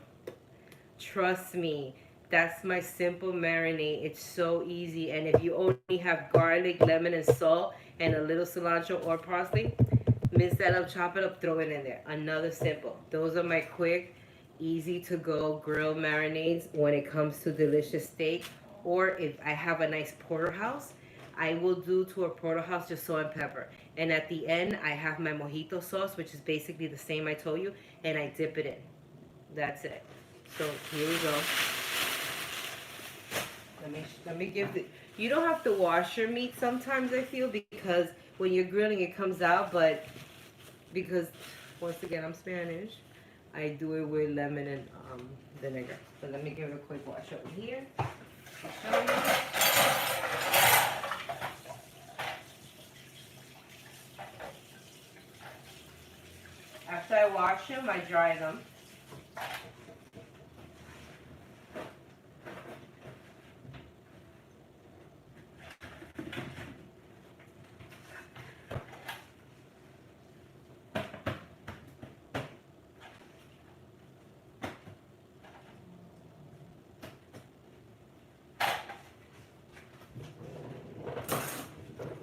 [SPEAKER 1] Trust me, that's my simple marinade. It's so easy. And if you only have garlic, lemon, and salt, and a little cilantro or parsley, Mince that up, chop it up, throw it in there. Another simple. Those are my quick, easy to go grill marinades when it comes to delicious steak. Or if I have a nice porterhouse, I will do to a porterhouse just salt and pepper. And at the end, I have my mojito sauce, which is basically the same I told you, and I dip it in. That's it. So here we go. Let me give the. You don't have to wash your meat sometimes, I feel, because when you're grilling it comes out, but because once again I'm Spanish, I do it with lemon and vinegar. So let me give it a quick wash over here. I'll show you. After I wash them, I dry them.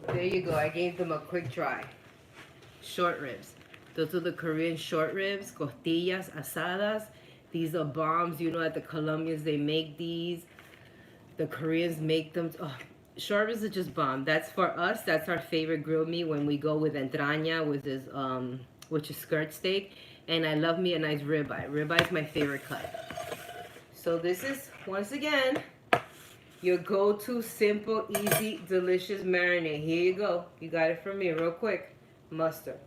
[SPEAKER 1] There you go. I gave them a quick dry. Short ribs. Those are the Korean short ribs, costillas asadas. These are bombs. You know, at the Colombians, they make these. The Koreans make them. Oh, short ribs are just bomb. That's for us. That's our favorite grilled meat when we go with entraña, which is skirt steak. And I love me a nice ribeye. Ribeye is my favorite cut. So this is, once again, your go-to simple, easy, delicious marinade. Here you go. You got it from me real quick. Mustard.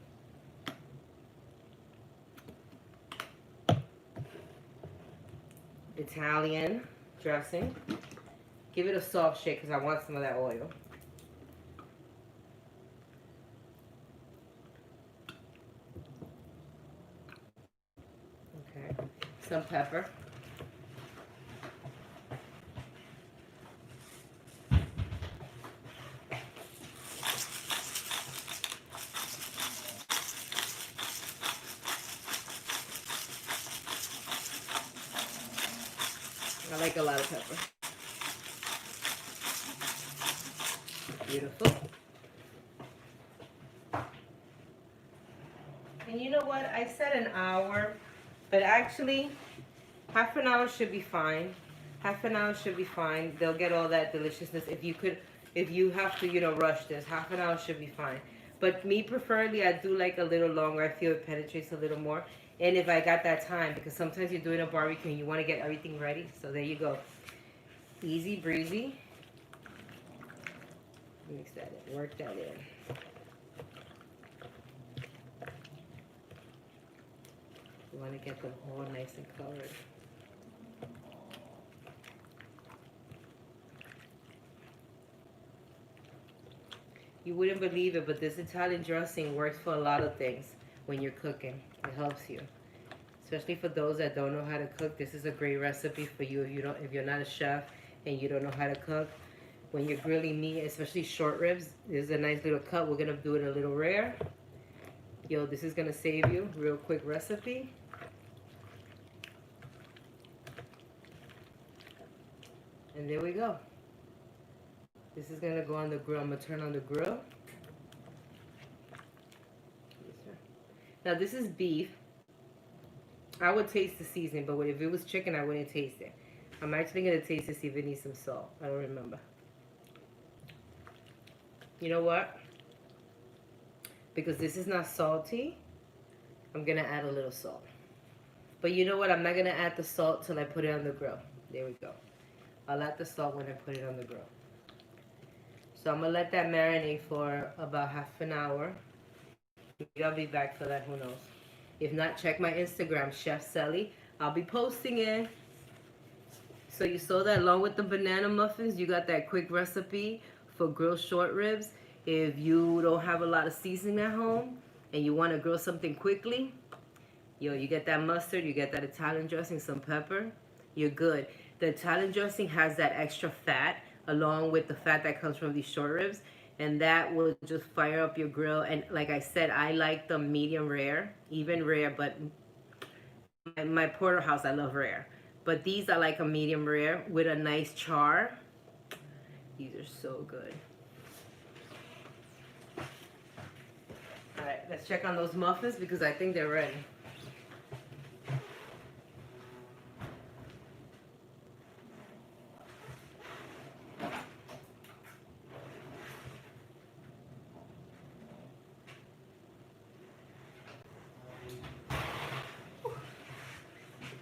[SPEAKER 1] Italian dressing. Give it a soft shake because I want some of that oil. Okay. Some pepper. I like a lot of pepper. Beautiful. And you know what? I said an hour, but actually, half an hour should be fine. Half an hour should be fine. They'll get all that deliciousness. If you have to, rush this, half an hour should be fine. But me, preferably, I do like a little longer. I feel it penetrates a little more. And if I got that time, because sometimes you're doing a barbecue and you want to get everything ready. So there you go. Easy breezy. Mix that in. Work that in. You want to get them all nice and colored. You wouldn't believe it, but this Italian dressing works for a lot of things when you're cooking. It helps you. Especially for those that don't know how to cook, this is a great recipe for you if you're not a chef and you don't know how to cook. When you're grilling meat, especially short ribs, this is a nice little cut. We're gonna do it a little rare. Yo, this is gonna save you. Real quick recipe. And there we go. This is gonna go on the grill. I'm gonna turn on the grill. Now this is beef. I would taste the seasoning, but if it was chicken, I wouldn't taste it. I'm actually gonna taste to see if it needs some salt. I don't remember. You know what? Because this is not salty, I'm gonna add a little salt. But you know what? I'm not gonna add the salt till I put it on the grill. There we go. I'll add the salt when I put it on the grill. So I'm gonna let that marinate for about half an hour. Maybe I'll be back for that, who knows. If not, check my Instagram, Chef Celly. I'll be posting it. So you saw that along with the banana muffins, you got that quick recipe for grilled short ribs. If you don't have a lot of seasoning at home and you want to grill something quickly, you get that mustard, you get that Italian dressing, some pepper, you're good. The Italian dressing has that extra fat along with the fat that comes from these short ribs, and that will just fire up your grill. And like I said, I like them medium rare, even rare, but my porterhouse, I love rare. But these are like a medium rare with a nice char. These are so good. All right, let's Let's check on those muffins because I think they're ready.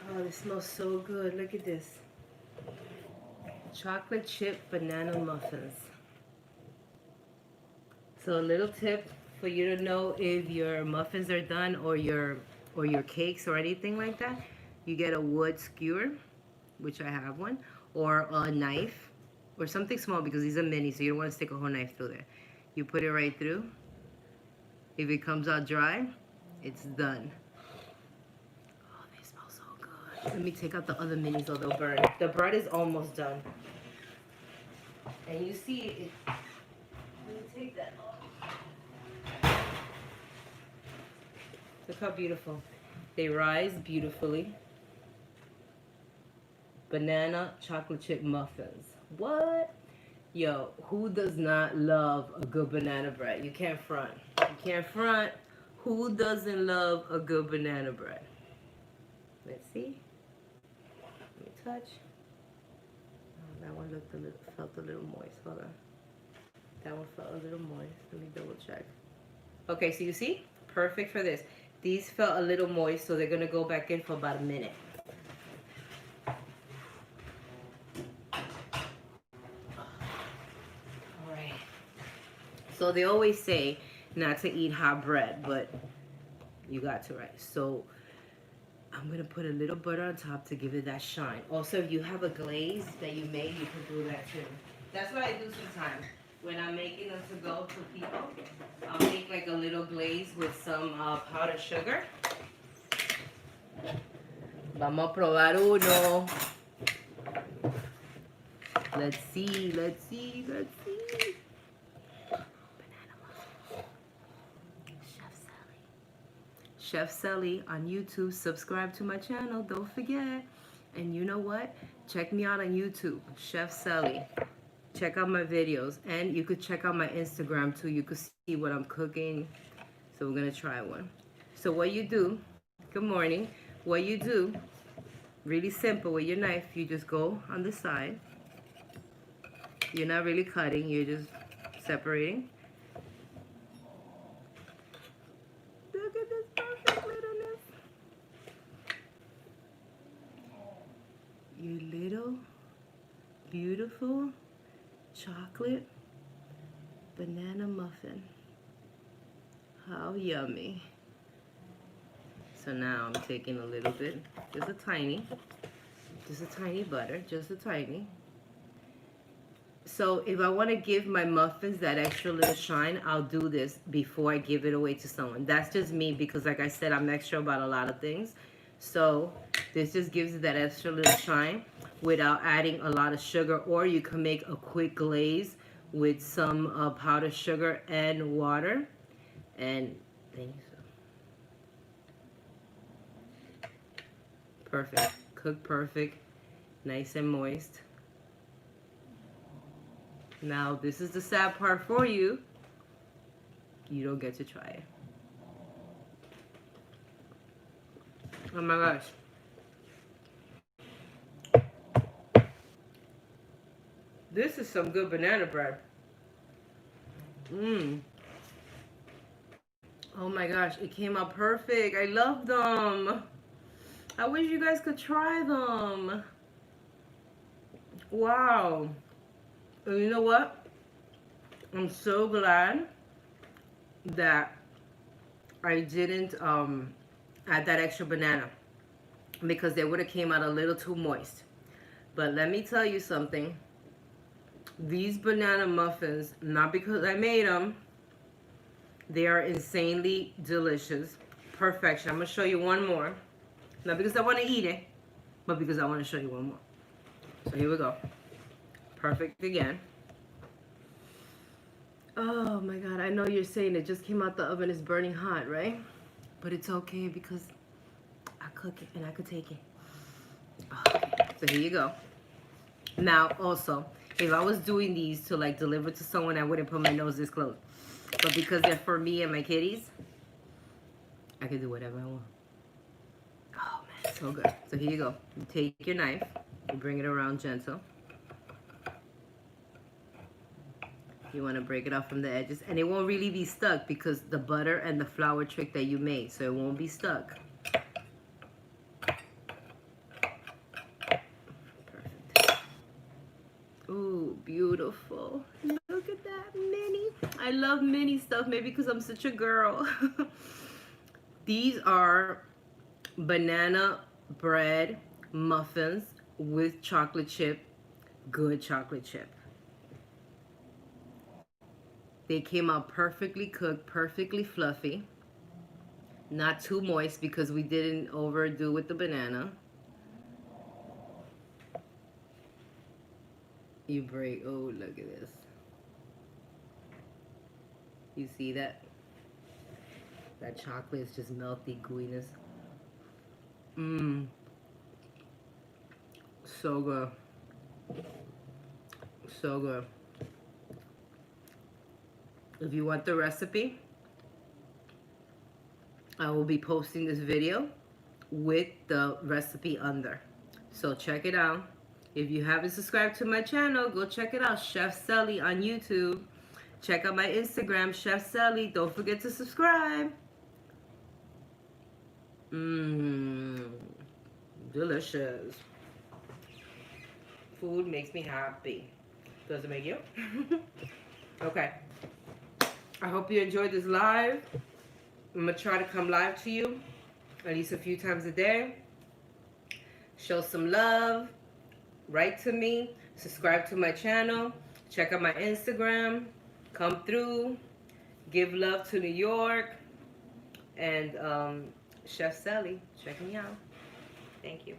[SPEAKER 1] Oh, this smells so good. Look at this. Chocolate chip banana muffins. So a little tip for you to know if your muffins are done or your cakes or anything like that. You get a wood skewer, which I have one, or a knife or something small because these are mini, so you don't want to stick a whole knife through there. You put it right through. If it comes out dry, it's done. Let me take out the other minis or they'll burn. The bread is almost done. And you see it. Let me take that off. Look how beautiful. They rise beautifully. Banana chocolate chip muffins. What? Yo, who does not love a good banana bread? You can't front. You can't front. Who doesn't love a good banana bread? Let's see. Touch. Oh, that one felt a little moist. Hold on. That one felt a little moist. Let me double check. Okay, so you see? Perfect for this. These felt a little moist, so they're going to go back in for about a minute. Alright. So they always say not to eat hot bread, but you got to, right? So I'm going to put a little butter on top to give it that shine. Also, if you have a glaze that you made, you can do that too. That's what I do sometimes. When I'm making them to go to people, I'll make like a little glaze with some powdered sugar. Vamos a probar uno. Let's see, let's see, let's see. Chef Celly on YouTube. Subscribe to my channel. Don't forget. And you know what? Check me out on YouTube. Chef Celly. Check out my videos. And you could check out my Instagram too. You could see what I'm cooking. So we're going to try one. So what you do, good morning. What you do, really simple with your knife. You just go on the side. You're not really cutting. You're just separating. Look at this perfect littleness. Your little beautiful chocolate banana muffin. How yummy. So now I'm taking a little bit, just a tiny butter, just a tiny. So if I want to give my muffins that extra little shine, I'll do this before I give it away to someone. That's just me because like I said, I'm extra about a lot of things. So this just gives it that extra little shine without adding a lot of sugar. Or you can make a quick glaze with some powdered sugar and water. And thank you so. Perfect. Cooked perfect. Nice and moist. Now, this is the sad part for you. You don't get to try it. Oh my gosh. This is some good banana bread. Oh my gosh, it came out perfect. I love them. I wish you guys could try them. Wow. And you know what? I'm so glad that I didn't add that extra banana because they would have came out a little too moist. But let me tell you something. These banana muffins, not because I made them, they are insanely delicious. Perfection. I'm going to show you one more. Not because I want to eat it, but because I want to show you one more. So here we go. Perfect again. Oh my God, I know you're saying it just came out the oven, it's burning hot, right? But it's okay because I cook it and I could take it. Okay, so here you go. Now also, if I was doing these to like deliver to someone, I wouldn't put my nose this close. But because they're for me and my kitties, I can do whatever I want. Oh man, so good. So here you go. You take your knife, you bring it around gentle. You want to break it off from the edges, and it won't really be stuck because the butter and the flour trick that you made, so it won't be stuck. Perfect. Ooh, beautiful. Look at that mini. I love mini stuff, maybe because I'm such a girl. These are banana bread muffins with chocolate chip, good chocolate chip. They came out perfectly cooked, perfectly fluffy. Not too moist because we didn't overdo with the banana. You break, oh, look at this. You see that? That chocolate is just melty gooiness. Mmm. So good. So good. If you want the recipe, I will be posting this video with the recipe under. So check it out. If you haven't subscribed to my channel, go check it out. Chef Celly on YouTube. Check out my Instagram, Chef Celly. Don't forget to subscribe. Mmm. Delicious. Food makes me happy. Does it make you? Okay. I hope you enjoyed this live. I'm going to try to come live to you at least a few times a day. Show some love. Write to me. Subscribe to my channel. Check out my Instagram. Come through. Give love to New York. And Chef Celly, check me out. Thank you.